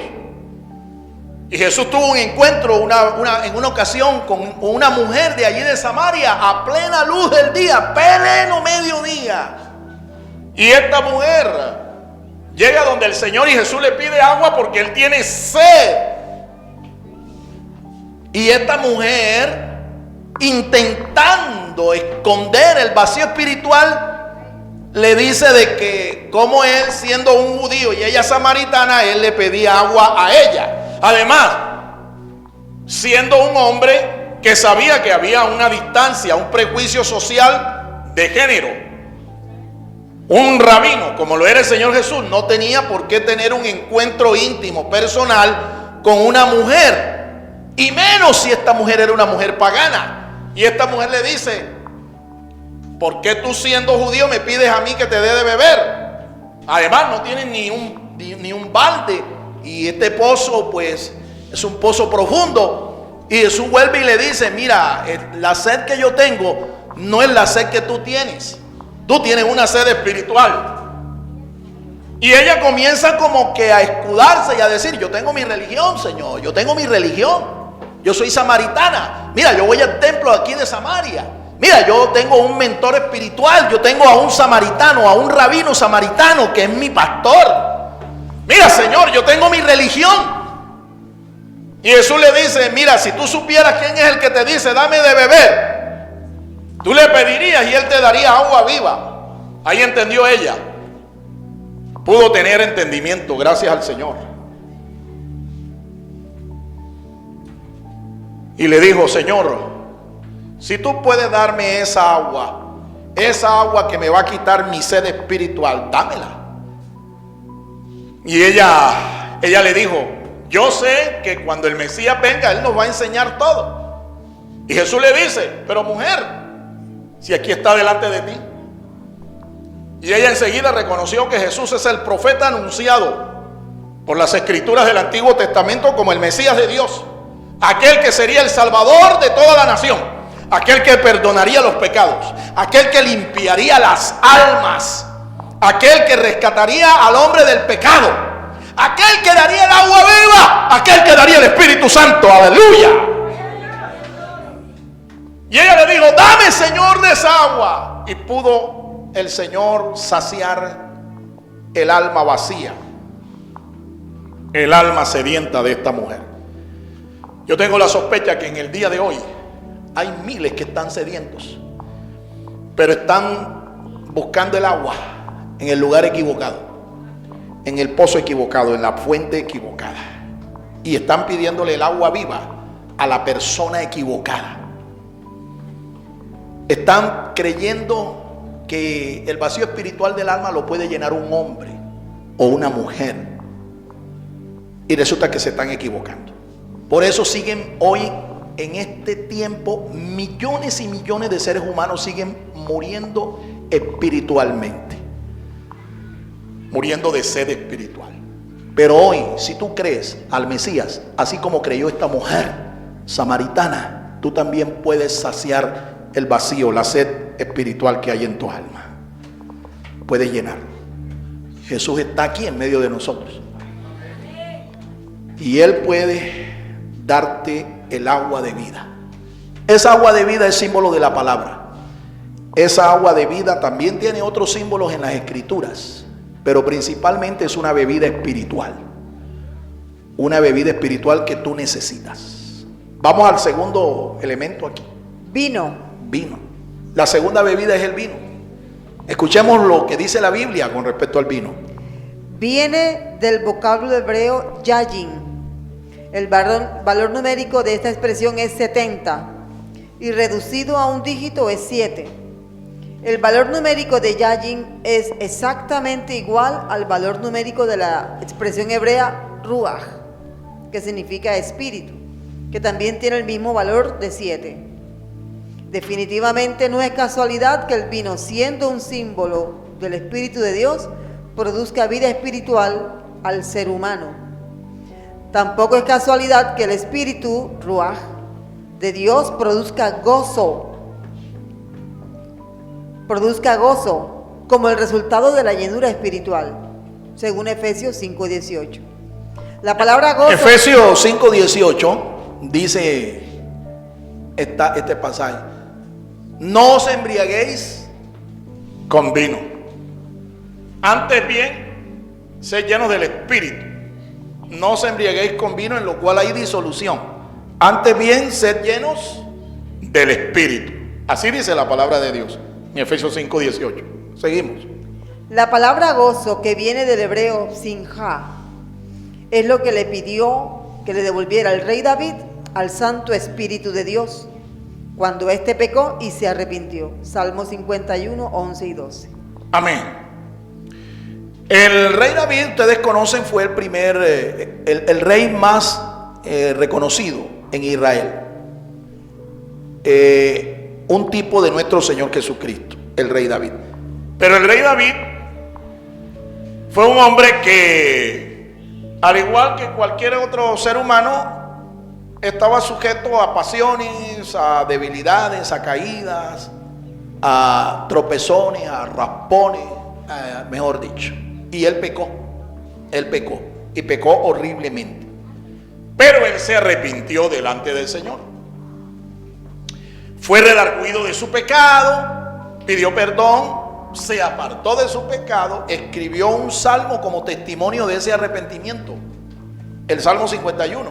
Y Jesús tuvo un encuentro en una ocasión con una mujer de allí de Samaria a plena luz del día, pleno mediodía. Y esta mujer llega donde el Señor y Jesús le pide agua porque él tiene sed. Y esta mujer, intentando esconder el vacío espiritual, le dice de que como él, siendo un judío y ella samaritana, él le pedía agua a ella. Además, siendo un hombre que sabía que había una distancia, un prejuicio social de género, un rabino, como lo era el Señor Jesús, no tenía por qué tener un encuentro íntimo, personal, con una mujer, y menos si esta mujer era una mujer pagana. Y esta mujer le dice: ¿por qué tú, siendo judío, me pides a mí que te dé de beber? Además, no tienes ni un balde. Y este pozo, pues, es un pozo profundo. Y Jesús vuelve y le dice: mira, la sed que yo tengo no es la sed que tú tienes. Tú tienes una sed espiritual. Y ella comienza como que a escudarse y a decir: yo tengo mi religión, Señor, yo tengo mi religión. Yo soy samaritana. Mira, yo voy al templo aquí de Samaria. Mira, yo tengo un mentor espiritual. Yo tengo a un samaritano, a un rabino samaritano que es mi pastor. Mira, Señor, yo tengo mi religión. Y Jesús le dice: mira, si tú supieras quién es el que te dice dame de beber, Tú le pedirías y Él te daría agua viva. Ahí entendió ella. Pudo tener entendimiento, gracias al Señor. Y le dijo: Señor, si tú puedes darme esa agua que me va a quitar mi sed espiritual, dámela. Y ella le dijo: yo sé que cuando el Mesías venga, Él nos va a enseñar todo. Y Jesús le dice: pero mujer, si aquí está delante de ti. Y ella enseguida reconoció que Jesús es el profeta anunciado por las escrituras del Antiguo Testamento como el Mesías de Dios, aquel que sería el Salvador de toda la nación, aquel que perdonaría los pecados, aquel que limpiaría las almas, aquel que rescataría al hombre del pecado, aquel que daría el agua viva, aquel que daría el Espíritu Santo. Aleluya. Y ella le dijo: dame, Señor, de esa agua. Y pudo el Señor saciar el alma vacía, el alma sedienta de esta mujer. Yo tengo la sospecha que en el día de hoy hay miles que están sedientos, pero están buscando el agua en el lugar equivocado, en el pozo equivocado, en la fuente equivocada, y están pidiéndole el agua viva a la persona equivocada. Están creyendo que el vacío espiritual del alma lo puede llenar un hombre o una mujer, y resulta que se están equivocando. Por eso siguen hoy, en este tiempo, millones y millones de seres humanos siguen muriendo espiritualmente, muriendo de sed espiritual. Pero hoy, si tú crees al Mesías, así como creyó esta mujer samaritana, tú también puedes saciar el vacío, la sed espiritual que hay en tu alma. Puedes llenarlo. Jesús está aquí en medio de nosotros, y Él puede darte el agua de vida. Esa agua de vida es símbolo de la palabra. Esa agua de vida también tiene otros símbolos en las escrituras, pero principalmente es una bebida espiritual. Una bebida espiritual que tú necesitas. Vamos al segundo elemento aquí. Vino. Vino. La segunda bebida es el vino. Escuchemos lo que dice la Biblia con respecto al vino. Viene del vocablo hebreo yayin. El valor numérico de esta expresión es 70 y reducido a un dígito es 7. El valor numérico de yayin es exactamente igual al valor numérico de la expresión hebrea ruach, que significa espíritu, que también tiene el mismo valor de 7. Definitivamente no es casualidad que el vino, siendo un símbolo del Espíritu de Dios, produzca vida espiritual al ser humano. Tampoco es casualidad que el Espíritu, Ruach, de Dios produzca gozo como el resultado de la llenura espiritual, según Efesios 5:18. La palabra gozo... Efesios 5:18 dice este pasaje: no os embriaguéis con vino, antes bien sed llenos del Espíritu. No os embriaguéis con vino, en lo cual hay disolución, antes bien sed llenos del Espíritu. Así dice la palabra de Dios en Efesios 5:18. Seguimos. La palabra gozo, que viene del hebreo sinja, es lo que le pidió que le devolviera el rey David al Santo Espíritu de Dios cuando éste pecó y se arrepintió. Salmo 51, 11 y 12. Amén. El rey David, ustedes conocen, fue el primer, el rey más reconocido en Israel. Un tipo de nuestro Señor Jesucristo, el rey David. Pero el rey David fue un hombre que, al igual que cualquier otro ser humano, estaba sujeto a pasiones, a debilidades, a caídas, a tropezones, a raspones, mejor dicho. Y él pecó y pecó horriblemente. Pero él se arrepintió delante del Señor. Fue redarguido de su pecado, pidió perdón, se apartó de su pecado, escribió un salmo como testimonio de ese arrepentimiento, el Salmo 51.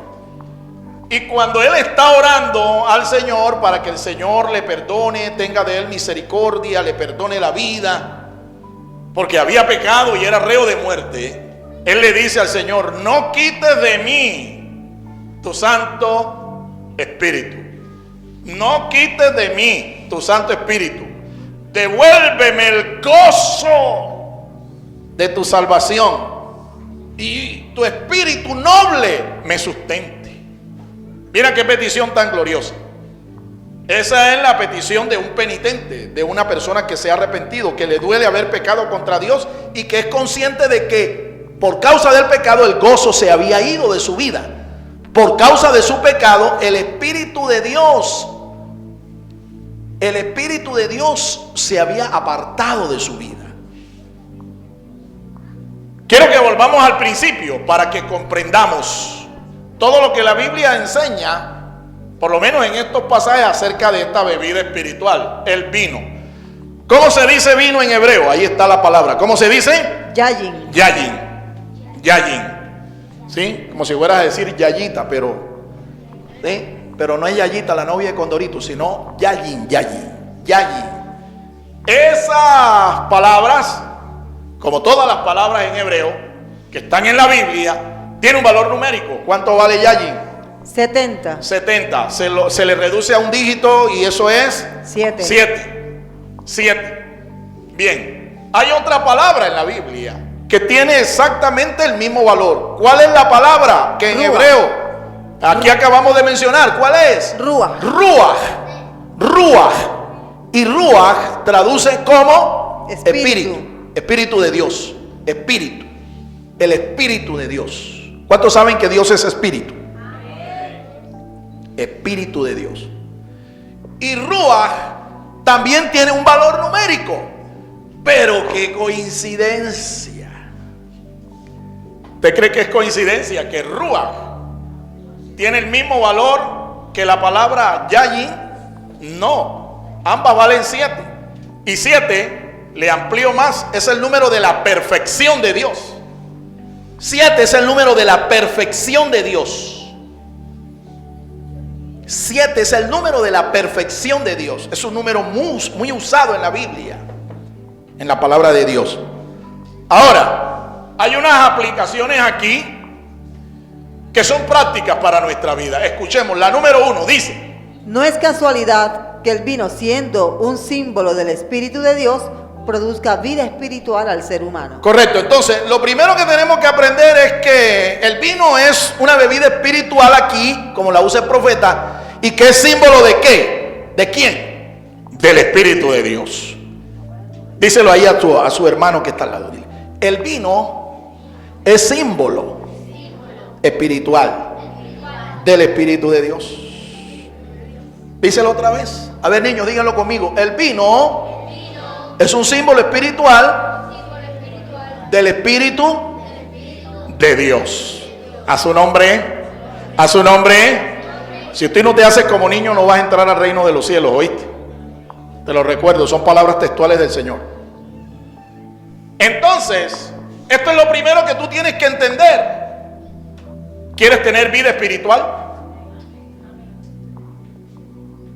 Y cuando él está orando al Señor para que el Señor le perdone, tenga de él misericordia, le perdone la vida, porque había pecado y era reo de muerte, él le dice al Señor: no quites de mí tu Santo Espíritu. No quites de mí tu Santo Espíritu. Devuélveme el gozo de tu salvación y tu espíritu noble me sustente. Mira qué petición tan gloriosa. Esa es la petición de un penitente, de una persona que se ha arrepentido, que le duele haber pecado contra Dios y que es consciente de que por causa del pecado el gozo se había ido de su vida. Por causa de su pecado el Espíritu de Dios se había apartado de su vida. Quiero que volvamos al principio para que comprendamos todo lo que la Biblia enseña, por lo menos en estos pasajes, acerca de esta bebida espiritual, el vino. ¿Cómo se dice vino en hebreo? Ahí está la palabra. ¿Cómo se dice? Yayin. Yayin. Yayin. ¿Sí? Como si fueras a decir Yayita, pero ¿sí? Pero no es Yayita, la novia de Condorito, sino Yayin, Yayin, Yayin. Esas palabras, como todas las palabras en hebreo que están en la Biblia, tienen un valor numérico. ¿Cuánto vale Yayin? 70. 70. Se le reduce a un dígito y eso es 7. 7. Bien. Hay otra palabra en la Biblia que tiene exactamente el mismo valor. ¿Cuál es la palabra que en Ruach. hebreo aquí acabamos de mencionar? ¿Cuál es? Ruach. Ruach. Y Ruach traduce como Espíritu. Espíritu de Dios. Espíritu. El Espíritu de Dios. ¿Cuántos saben que Dios es Espíritu? Espíritu de Dios. Y Ruach también tiene un valor numérico. Pero qué coincidencia. ¿Usted cree que es coincidencia que Ruach tiene el mismo valor que la palabra Yayin? No, ambas valen 7. Y 7, le amplío más, es el número de la perfección de Dios. 7 es el número de la perfección de Dios. 7 es el número de la perfección de Dios. Es un número muy usado en la Biblia, en la palabra de Dios. Ahora, hay unas aplicaciones aquí que son prácticas para nuestra vida. Escuchemos, la número 1 dice: No es casualidad que el vino, siendo un símbolo del Espíritu de Dios, produzca vida espiritual al ser humano. Correcto. Entonces, lo primero que tenemos que aprender es que el vino es una bebida espiritual aquí, como la usa el profeta, y que es símbolo de ¿qué? ¿De quién? Del Espíritu de Dios. Díselo ahí a su hermano que está al lado. Dile: el vino es símbolo espiritual del Espíritu de Dios. Díselo otra vez. A ver, niños, díganlo conmigo. El vino es un símbolo espiritual del Espíritu de Dios. A su nombre. A su nombre. Si usted no te hace como niño, no vas a entrar al reino de los cielos, ¿oíste? Te lo recuerdo, son palabras textuales del Señor. Entonces, esto es lo primero que tú tienes que entender. ¿Quieres tener vida espiritual?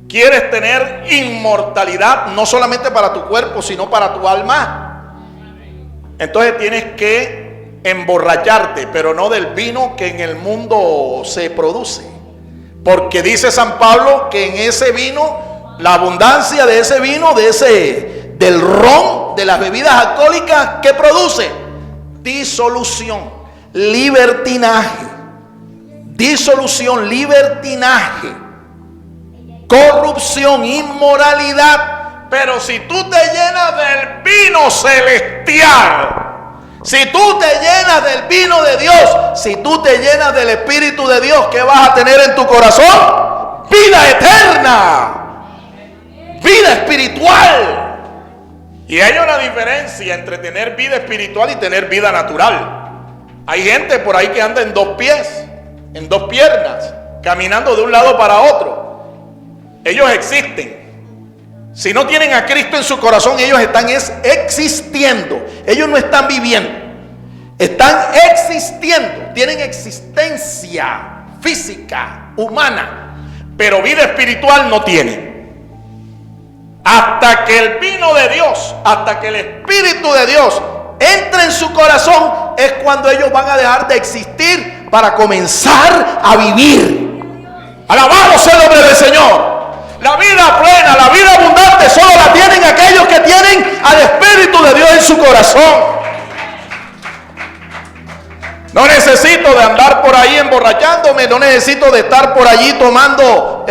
¿Quieres tener inmortalidad, no solamente para tu cuerpo, sino para tu alma? Entonces tienes que emborracharte, pero no del vino que en el mundo se produce. Porque dice San Pablo que en ese vino, la abundancia de ese vino, del ron, de las bebidas alcohólicas, ¿qué produce? Disolución, libertinaje. Disolución, libertinaje, corrupción, inmoralidad. Pero si tú te llenas del vino celestial, si tú te llenas del vino de Dios, si tú te llenas del Espíritu de Dios, ¿qué vas a tener en tu corazón? Vida eterna, vida espiritual. Y hay una diferencia entre tener vida espiritual y tener vida natural. Hay gente por ahí que anda en 2 pies, en 2 piernas, caminando de un lado para otro. Ellos existen. Si no tienen a Cristo en su corazón, ellos están existiendo. Ellos no están viviendo, están existiendo. Tienen existencia física, humana, pero vida espiritual no tiene. Hasta que el vino de Dios, hasta que el Espíritu de Dios entre en su corazón, es cuando ellos van a dejar de existir para comenzar a vivir. Alabado sea el nombre del Señor. La vida plena, la vida abundante solo la tienen aquellos que tienen al Espíritu de Dios en su corazón. No necesito de andar por ahí emborrachándome, no necesito de estar por allí tomando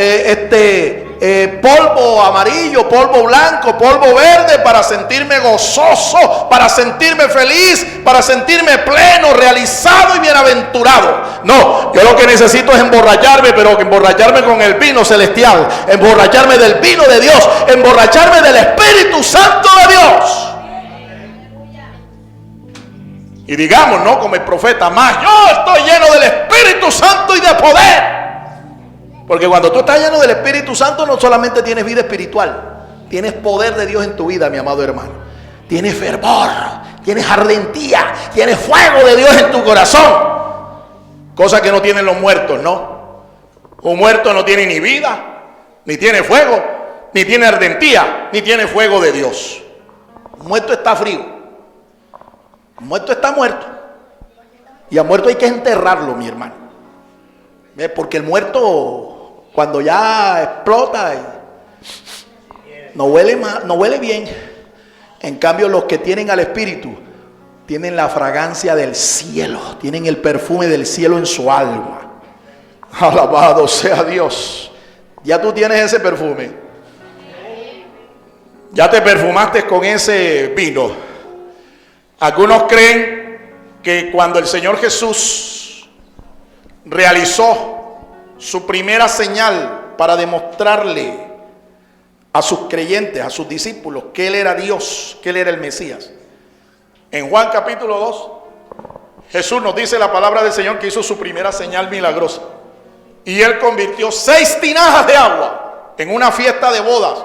polvo amarillo, polvo blanco, polvo verde para sentirme gozoso, para sentirme feliz, para sentirme pleno, realizado y bienaventurado. No, yo lo que necesito es emborracharme, pero emborracharme con el vino celestial, emborracharme del vino de Dios, emborracharme del Espíritu Santo de Dios. Y digamos, no como el profeta, más yo estoy lleno del Espíritu Santo y de poder. Porque cuando tú estás lleno del Espíritu Santo, no solamente tienes vida espiritual, tienes poder de Dios en tu vida, mi amado hermano. Tienes fervor, tienes ardentía, tienes fuego de Dios en tu corazón. Cosa que no tienen los muertos, ¿no? Un muerto no tiene ni vida, ni tiene fuego, ni tiene ardentía, ni tiene fuego de Dios. Un muerto está frío. Un muerto está muerto. Y al muerto hay que enterrarlo, mi hermano. Porque el muerto, cuando ya explota, no huele bien. En cambio, los que tienen al Espíritu tienen la fragancia del cielo, tienen el perfume del cielo en su alma. Alabado sea Dios. Ya tú tienes ese perfume. Ya te perfumaste con ese vino. Algunos creen que cuando el Señor Jesús realizó su primera señal para demostrarle a sus creyentes, a sus discípulos, que Él era Dios, que Él era el Mesías. En Juan capítulo 2, Jesús nos dice la palabra del Señor que hizo su primera señal milagrosa. Y Él convirtió 6 tinajas de agua en una fiesta de bodas,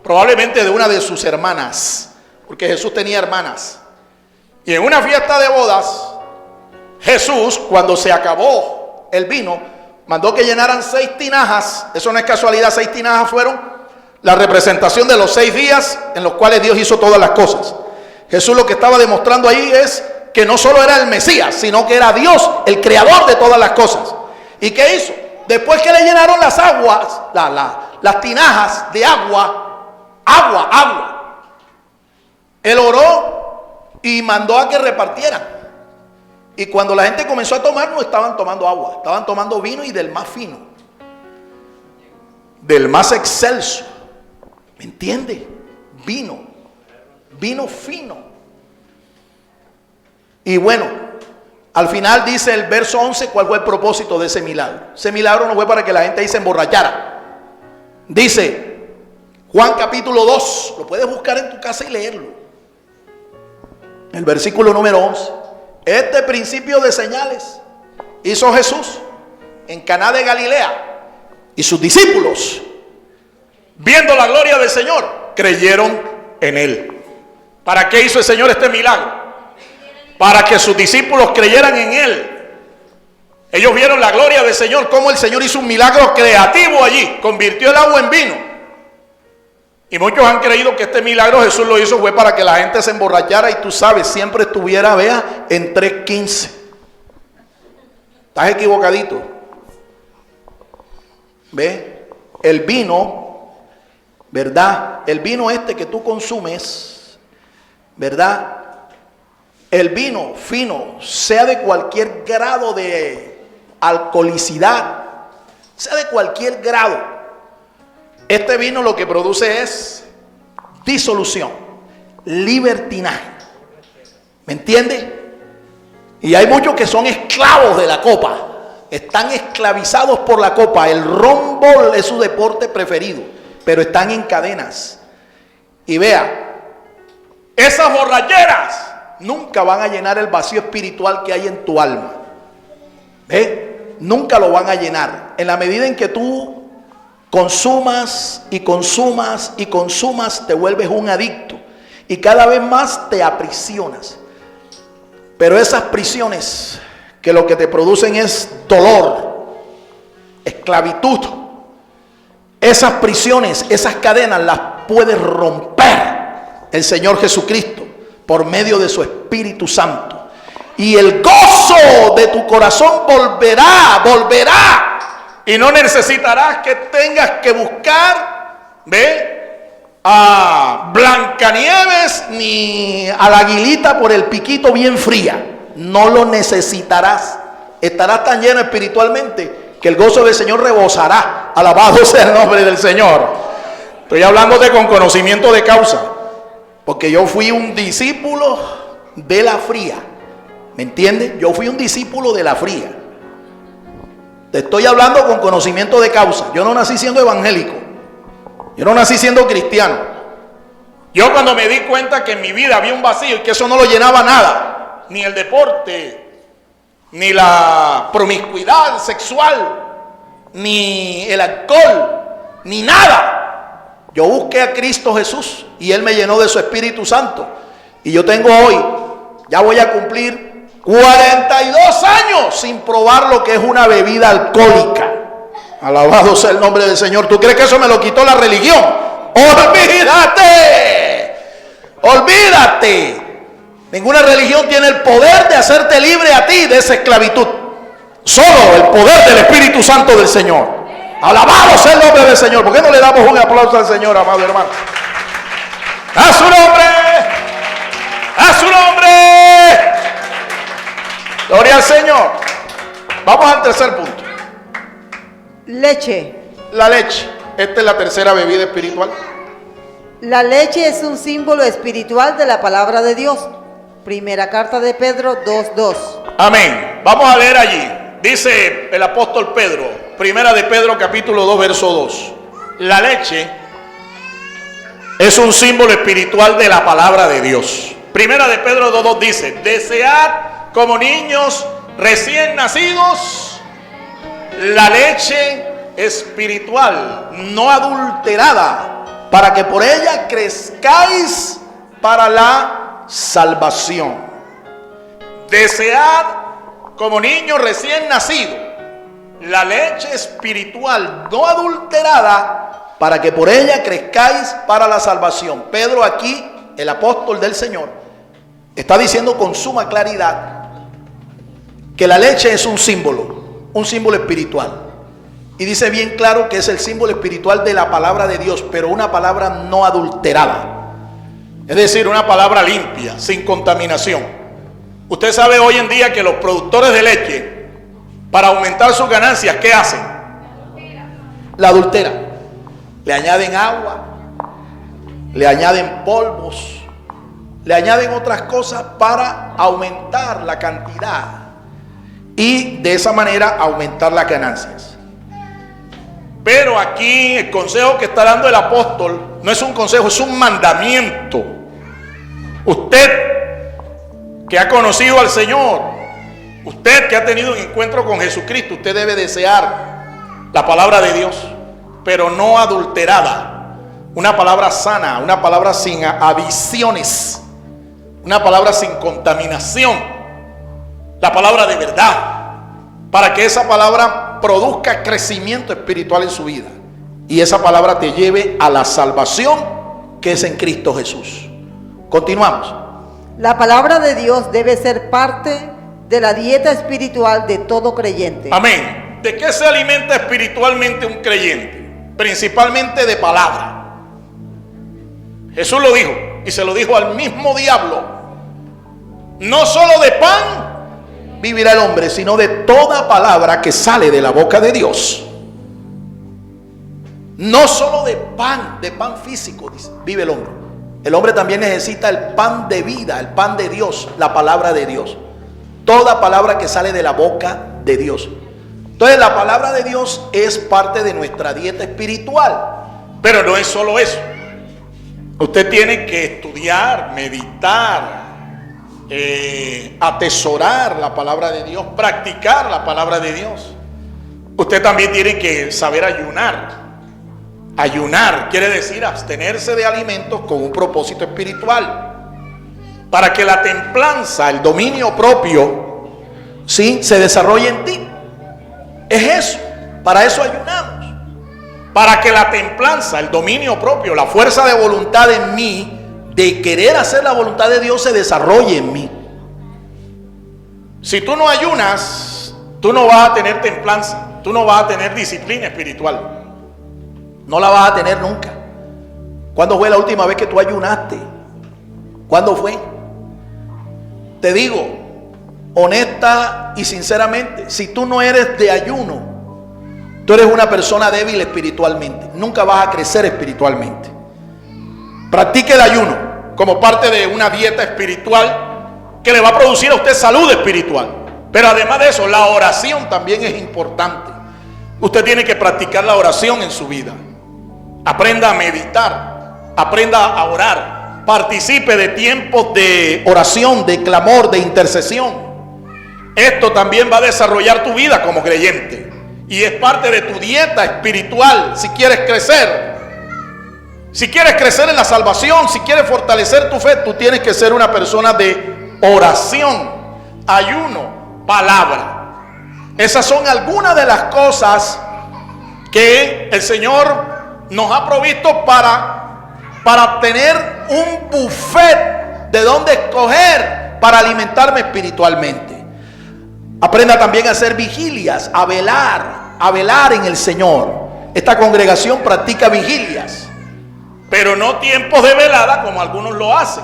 probablemente de una de sus hermanas, porque Jesús tenía hermanas. Y en una fiesta de bodas, Jesús, cuando se acabó el vino, mandó que llenaran 6 tinajas. Eso no es casualidad, 6 tinajas fueron la representación de los 6 días en los cuales Dios hizo todas las cosas. Jesús lo que estaba demostrando ahí es que no solo era el Mesías, sino que era Dios, el creador de todas las cosas. ¿Y qué hizo? Después que le llenaron las aguas, las tinajas de agua, Él oró y mandó a que repartieran. Y cuando la gente comenzó a tomar, no estaban tomando agua, estaban tomando vino, y del más fino, del más excelso. ¿Me entiende? Vino fino. Y bueno, al final dice el verso 11 cuál fue el propósito de ese milagro. Ese milagro no fue para que la gente ahí se emborrachara. Dice Juan capítulo 2, lo puedes buscar en tu casa y leerlo. El versículo número 11. Este principio de señales hizo Jesús en Caná de Galilea, y sus discípulos, viendo la gloria del Señor, creyeron en Él. ¿Para qué hizo el Señor este milagro? Para que sus discípulos creyeran en Él. Ellos vieron la gloria del Señor, cómo el Señor hizo un milagro creativo allí, convirtió el agua en vino. Y muchos han creído que este milagro Jesús lo hizo fue para que la gente se emborrachara y tú sabes, siempre estuviera, vea, en 3:15. Estás equivocadito. ¿Ve? El vino, ¿verdad? El vino este que tú consumes, ¿verdad? El vino fino, sea de cualquier grado de alcoholicidad, sea de cualquier grado, este vino lo que produce es disolución, libertinaje. ¿Me entiende? Y hay muchos que son esclavos de la copa, están esclavizados por la copa. El rombol es su deporte preferido, pero están en cadenas. Y vea, esas borracheras nunca van a llenar el vacío espiritual que hay en tu alma. ¿Ve? Nunca lo van a llenar. En la medida en que tú consumas y consumas y consumas, te vuelves un adicto y cada vez más te aprisionas. Pero esas prisiones que lo que te producen es dolor, esclavitud, esas prisiones, esas cadenas las puede romper el Señor Jesucristo por medio de su Espíritu Santo. Y el gozo de tu corazón volverá. Y no necesitarás que tengas que buscar, a Blancanieves ni a la aguilita por el piquito bien fría. No lo necesitarás. Estarás tan lleno espiritualmente que el gozo del Señor rebosará. Alabado sea el nombre del Señor. Estoy hablándote con conocimiento de causa, porque yo fui un discípulo de la fría. ¿Me entiendes? Yo fui un discípulo de la fría. Te estoy hablando con conocimiento de causa. Yo no nací siendo evangélico. Yo no nací siendo cristiano. Yo cuando me di cuenta que en mi vida había un vacío y que eso no lo llenaba nada, ni el deporte, ni la promiscuidad sexual, ni el alcohol, ni nada. Yo busqué a Cristo Jesús y Él me llenó de su Espíritu Santo. Y yo tengo hoy, ya voy a cumplir 42 años sin probar lo que es una bebida alcohólica. Alabado sea el nombre del Señor. ¿Tú crees que eso me lo quitó la religión? ¡Olvídate! ¡Olvídate! Ninguna religión tiene el poder de hacerte libre a ti de esa esclavitud. Solo el poder del Espíritu Santo del Señor. Alabado sea el nombre del Señor. ¿Por qué no le damos un aplauso al Señor, amado hermano? ¡A su nombre! ¡A su nombre! Gloria al Señor. Vamos al tercer punto. Leche. La leche. Esta es la tercera bebida espiritual. La leche es un símbolo espiritual de la palabra de Dios. Primera carta de Pedro 2:2. Amén. Vamos a leer allí. Dice el apóstol Pedro, primera de Pedro capítulo 2 verso 2. La leche es un símbolo espiritual de la palabra de Dios. Primera de Pedro 2:2 dice: desead como niños recién nacidos la leche espiritual, no adulterada, para que por ella crezcáis para la salvación. Desead como niños recién nacidos la leche espiritual, no adulterada, para que por ella crezcáis para la salvación. Pedro aquí, el apóstol del Señor, está diciendo con suma claridad que la leche es un símbolo espiritual. Y dice bien claro que es el símbolo espiritual de la palabra de Dios, pero una palabra no adulterada. Es decir, una palabra limpia, sin contaminación. Usted sabe hoy en día que los productores de leche, para aumentar sus ganancias, ¿qué hacen? La adulteran. Le añaden agua, le añaden polvos, le añaden otras cosas para aumentar la cantidad y de esa manera aumentar las ganancias. Pero aquí el consejo que está dando el apóstol no es un consejo, es un mandamiento. Usted que ha conocido al Señor, usted que ha tenido un encuentro con Jesucristo, usted debe desear la palabra de Dios, pero no adulterada. Una palabra sana, una palabra sin adiciones, una palabra sin contaminación, la palabra de verdad, para que esa palabra produzca crecimiento espiritual en su vida y esa palabra te lleve a la salvación que es en Cristo Jesús. Continuamos. La palabra de Dios debe ser parte de la dieta espiritual de todo creyente. Amén. ¿De qué se alimenta espiritualmente un creyente? Principalmente de palabra. Jesús lo dijo y se lo dijo al mismo diablo: no solo de pan vivirá el hombre, sino de toda palabra que sale de la boca de Dios. No solo de pan físico, dice, vive el hombre. El hombre también necesita el pan de vida, el pan de Dios, la palabra de Dios. Toda palabra que sale de la boca de Dios. Entonces la palabra de Dios es parte de nuestra dieta espiritual. Pero no es solo eso. Usted tiene que estudiar, meditar, atesorar la palabra de Dios, practicar la palabra de Dios. Usted también tiene que saber ayunar. Ayunar quiere decir abstenerse de alimentos con un propósito espiritual, para que la templanza, el dominio propio, ¿sí?, se desarrolle en ti. Es eso. Para eso ayunamos. Para que la templanza, el dominio propio, la fuerza de voluntad en mí, de querer hacer la voluntad de Dios, se desarrolle en mí. Si tú no ayunas, tú no vas a tener templanza, tú no vas a tener disciplina espiritual. No la vas a tener nunca. ¿Cuándo fue la última vez que tú ayunaste? ¿Cuándo fue? Te digo, honesta y sinceramente, si tú no eres de ayuno, tú eres una persona débil espiritualmente. Nunca vas a crecer espiritualmente. Practique el ayuno como parte de una dieta espiritual que le va a producir a usted salud espiritual. Pero además de eso, la oración también es importante. Usted tiene que practicar la oración en su vida. Aprenda a meditar, aprenda a orar, participe de tiempos de oración, de clamor, de intercesión. Esto también va a desarrollar tu vida como creyente y es parte de tu dieta espiritual. Si quieres crecer en la salvación, si quieres fortalecer tu fe, tú tienes que ser una persona de oración, ayuno, palabra. Esas son algunas de las cosas que el Señor nos ha provisto para tener un buffet de donde escoger para alimentarme espiritualmente. Aprenda también a hacer vigilias, a velar en el Señor. Esta congregación practica vigilias, pero no tiempos de velada como algunos lo hacen,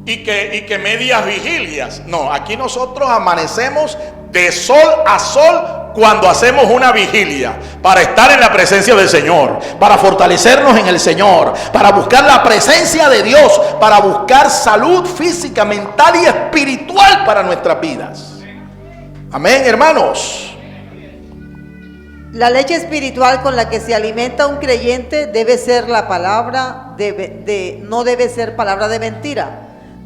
y que medias vigilias. No, aquí nosotros amanecemos de sol a sol cuando hacemos una vigilia, para estar en la presencia del Señor, para fortalecernos en el Señor, para buscar la presencia de Dios, para buscar salud física, mental y espiritual para nuestras vidas. Amén, hermanos. La leche espiritual con la que se alimenta un creyente debe ser la palabra no debe ser palabra de mentira,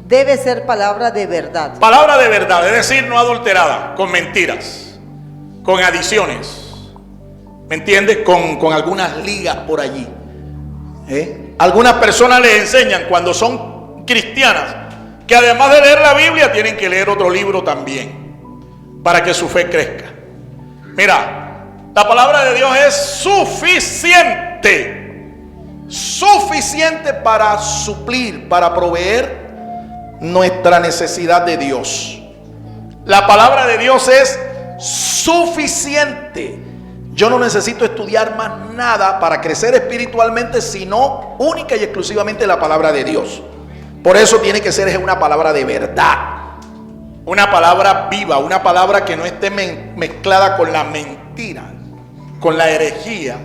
debe ser palabra de verdad. Palabra de verdad, es decir, no adulterada con mentiras, con adiciones, ¿me entiendes? Con algunas ligas por allí. Algunas personas les enseñan cuando son cristianas que además de leer la Biblia tienen que leer otro libro también para que su fe crezca. Mira, la palabra de Dios es suficiente para suplir, para proveer nuestra necesidad de Dios. La palabra de Dios es suficiente. Yo no necesito estudiar más nada para crecer espiritualmente, sino única y exclusivamente la palabra de Dios. Por eso tiene que ser una palabra de verdad, una palabra viva, una palabra que no esté mezclada con la mentira, con la herejía,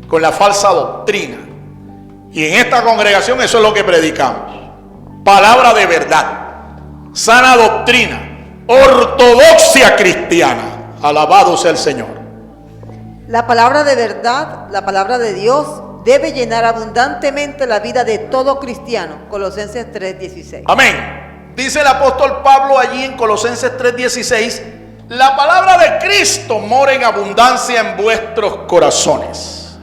con la falsa doctrina. Y en esta congregación eso es lo que predicamos: palabra de verdad, sana doctrina, ortodoxia cristiana. Alabado sea el Señor. La palabra de verdad, la palabra de Dios, debe llenar abundantemente la vida de todo cristiano. Colosenses 3:16. Amén. Dice el apóstol Pablo allí en Colosenses 3:16: la palabra de Cristo mora en abundancia en vuestros corazones.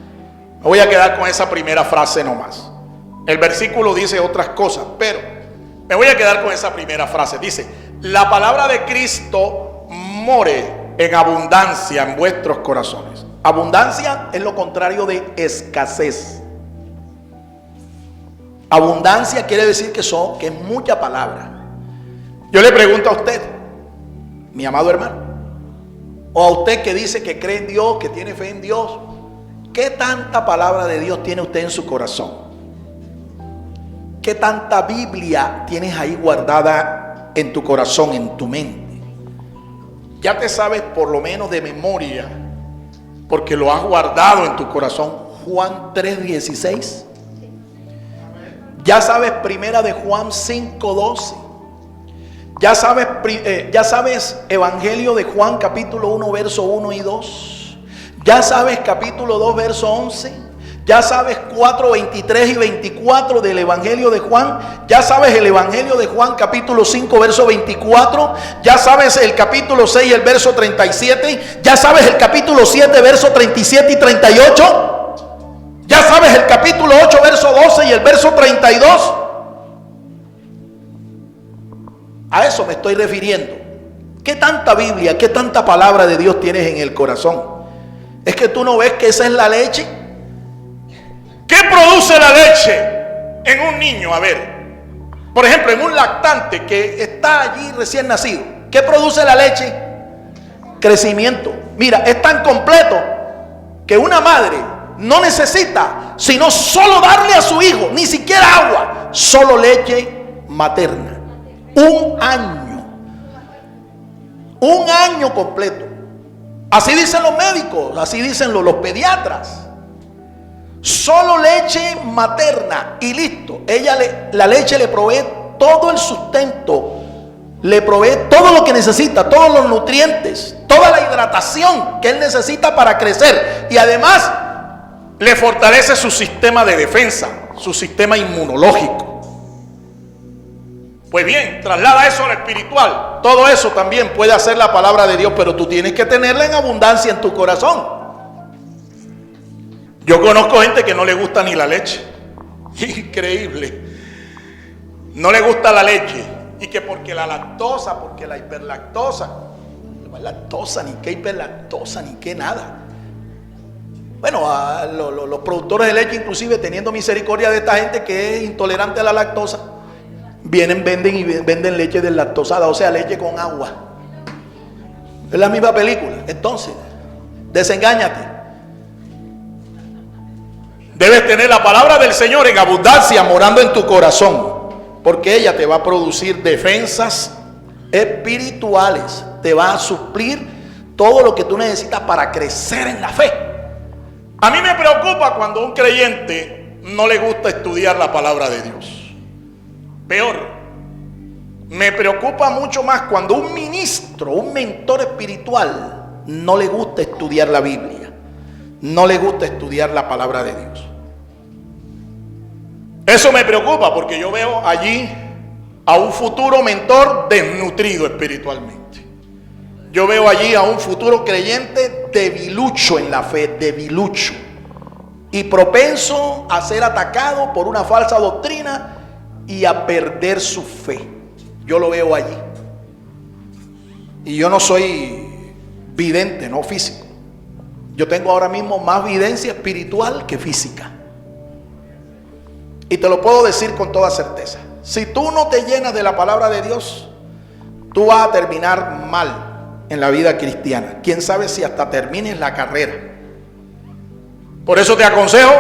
Me voy a quedar con esa primera frase nomás. El versículo dice otras cosas, pero me voy a quedar con esa primera frase. Dice: la palabra de Cristo more en abundancia en vuestros corazones. Abundancia es lo contrario de escasez. Abundancia quiere decir que es mucha palabra. Yo le pregunto a usted, mi amado hermano, o a usted que dice que cree en Dios, que tiene fe en Dios, ¿qué tanta palabra de Dios tiene usted en su corazón? ¿Qué tanta Biblia tienes ahí guardada en tu corazón, en tu mente? Ya te sabes por lo menos de memoria, porque lo has guardado en tu corazón, Juan 3:16. Ya sabes primera de Juan 5:12. Ya sabes Evangelio de Juan capítulo 1 verso 1 y 2. Ya sabes capítulo 2 verso 11. Ya sabes 4, 23 y 24 del Evangelio de Juan. Ya sabes el Evangelio de Juan capítulo 5 verso 24. Ya sabes el capítulo 6 el verso 37. Ya sabes el capítulo 7 verso 37 y 38. Ya sabes el capítulo 8 verso 12 y el verso 32. A eso me estoy refiriendo. ¿Qué tanta Biblia, qué tanta palabra de Dios tienes en el corazón? ¿Es que tú no ves que esa es la leche? ¿Qué produce la leche en un niño? A ver, por ejemplo, en un lactante que está allí recién nacido, ¿qué produce la leche? Crecimiento. Mira, es tan completo que una madre no necesita sino solo darle a su hijo, ni siquiera agua, solo leche materna. Un año completo. Así dicen los médicos, así dicen los pediatras. Solo leche materna y listo. La leche le provee todo el sustento, le provee todo lo que necesita, todos los nutrientes, toda la hidratación que él necesita para crecer. Y además le fortalece su sistema de defensa, su sistema inmunológico. Pues bien, traslada eso al espiritual. Todo eso también puede hacer la palabra de Dios, pero tú tienes que tenerla en abundancia en tu corazón. Yo conozco gente que no le gusta ni la leche. Increíble. No le gusta la leche. Y que porque la lactosa, porque la hiperlactosa. No hay lactosa, ni qué hiperlactosa, ni qué nada. Bueno, los productores de leche, inclusive teniendo misericordia de esta gente que es intolerante a la lactosa, vienen, venden leche deslactosada, o sea, leche con agua. Es la misma película. Entonces, desengáñate. Debes tener la palabra del Señor en abundancia morando en tu corazón, porque ella te va a producir defensas espirituales, te va a suplir todo lo que tú necesitas para crecer en la fe. A mí me preocupa cuando a un creyente no le gusta estudiar la palabra de Dios. Peor, me preocupa mucho más cuando un ministro, un mentor espiritual no le gusta estudiar la Biblia, no le gusta estudiar la palabra de Dios. Eso me preocupa porque yo veo allí a un futuro mentor desnutrido espiritualmente. Yo veo allí a un futuro creyente debilucho en la fe, debilucho, y propenso a ser atacado por una falsa doctrina y a perder su fe. Yo lo veo allí. Y yo no soy vidente, no físico. Yo tengo ahora mismo más videncia espiritual que física. Y te lo puedo decir con toda certeza. Si tú no te llenas de la palabra de Dios, tú vas a terminar mal en la vida cristiana. Quién sabe si hasta termines la carrera. Por eso te aconsejo,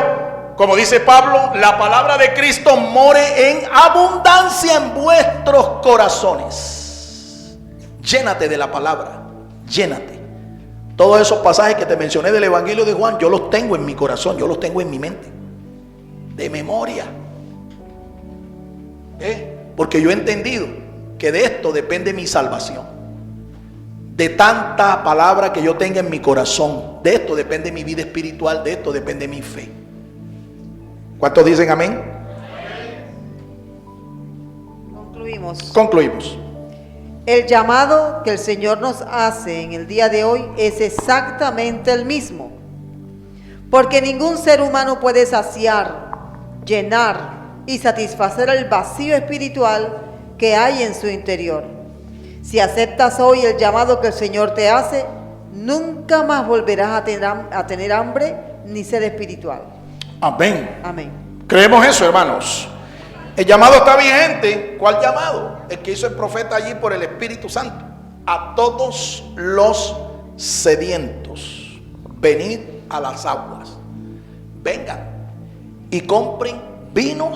como dice Pablo, la palabra de Cristo more en abundancia en vuestros corazones. Llénate de la palabra, llénate. Todos esos pasajes que te mencioné del Evangelio de Juan, yo los tengo en mi corazón, yo los tengo en mi mente, de memoria. Porque yo he entendido que de esto depende mi salvación. De tanta palabra que yo tenga en mi corazón, de esto depende mi vida espiritual, de esto depende mi fe. ¿Cuántos dicen amén? Concluimos. El llamado que el Señor nos hace en el día de hoy es exactamente el mismo. Porque ningún ser humano puede saciar, llenar y satisfacer el vacío espiritual que hay en su interior. Si aceptas hoy el llamado que el Señor te hace, nunca más volverás a tener hambre ni sed espiritual. Amén. Amén. Creemos eso, hermanos. El llamado está vigente. ¿Cuál llamado? El que hizo el profeta allí por el Espíritu Santo. A todos los sedientos, venid a las aguas. Vengan y compren vino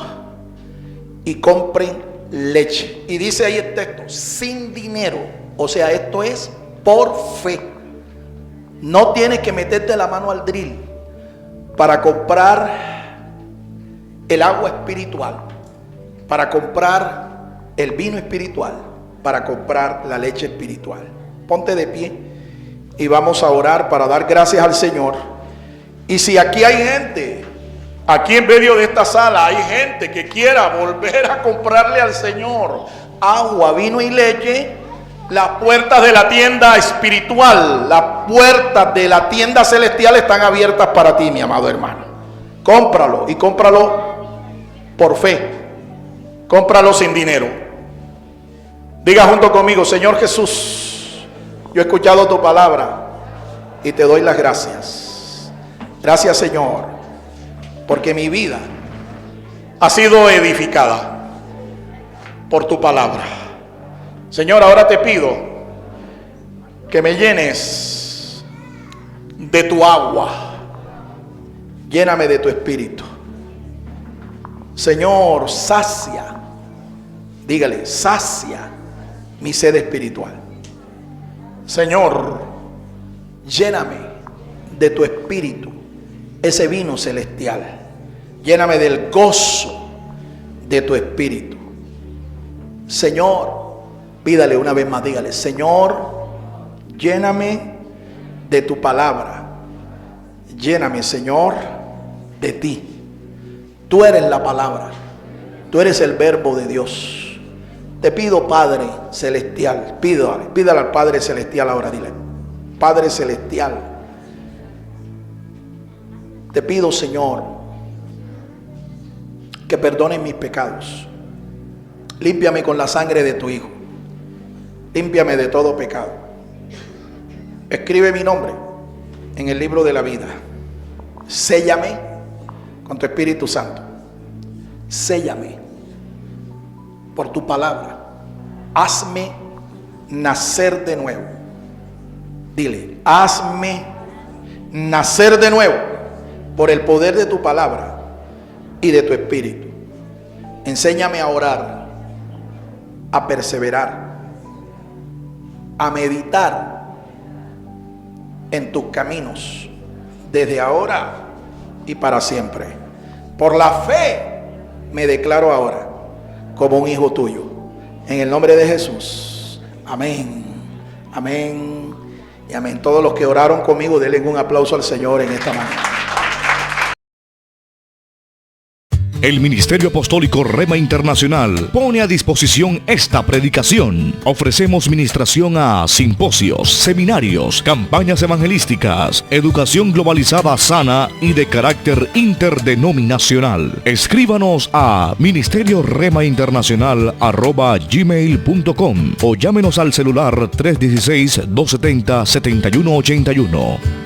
y compren leche. Y dice ahí el texto, sin dinero. O sea, esto es por fe. No tienes que meterte la mano al drill para comprar el agua espiritual, para comprar el vino espiritual, para comprar la leche espiritual. Ponte de pie y vamos a orar para dar gracias al Señor. Y si aquí hay gente, aquí en medio de esta sala hay gente que quiera volver a comprarle al Señor agua, vino y leche, las puertas de la tienda espiritual, las puertas de la tienda celestial están abiertas para ti, mi amado hermano. Cómpralo, y cómpralo por fe. Cómpralo sin dinero. Diga junto conmigo: Señor Jesús, yo he escuchado tu palabra y te doy las gracias. Gracias, Señor, porque mi vida ha sido edificada por tu palabra. Señor, ahora te pido que me llenes de tu agua. Lléname de tu espíritu. Señor, sacia, dígale, sacia mi sed espiritual. Señor, lléname de tu espíritu, ese vino celestial. Lléname del gozo de tu espíritu. Señor, pídale una vez más, dígale, Señor, lléname de tu palabra. Lléname, Señor, de ti. Tú eres la palabra. Tú eres el verbo de Dios. Te pido, Padre celestial, pídale al Padre celestial ahora, dile, Padre celestial, te pido, Señor, que perdones mis pecados. Límpiame con la sangre de tu Hijo. Límpiame de todo pecado. Escribe mi nombre en el libro de la vida. Séllame con tu Espíritu Santo. Séllame por tu palabra. Hazme nacer de nuevo. Dile, hazme nacer de nuevo por el poder de tu palabra y de tu espíritu. Enséñame a orar, a perseverar, a meditar en tus caminos desde ahora y para siempre. Por la fe me declaro ahora como un hijo tuyo. En el nombre de Jesús. Amén. Amén. Y amén. Todos los que oraron conmigo, denle un aplauso al Señor en esta mañana. El Ministerio Apostólico Rema Internacional pone a disposición esta predicación. Ofrecemos ministración a simposios, seminarios, campañas evangelísticas, educación globalizada sana y de carácter interdenominacional. Escríbanos a ministerioremainternacional@gmail.com o llámenos al celular 316-270-7181.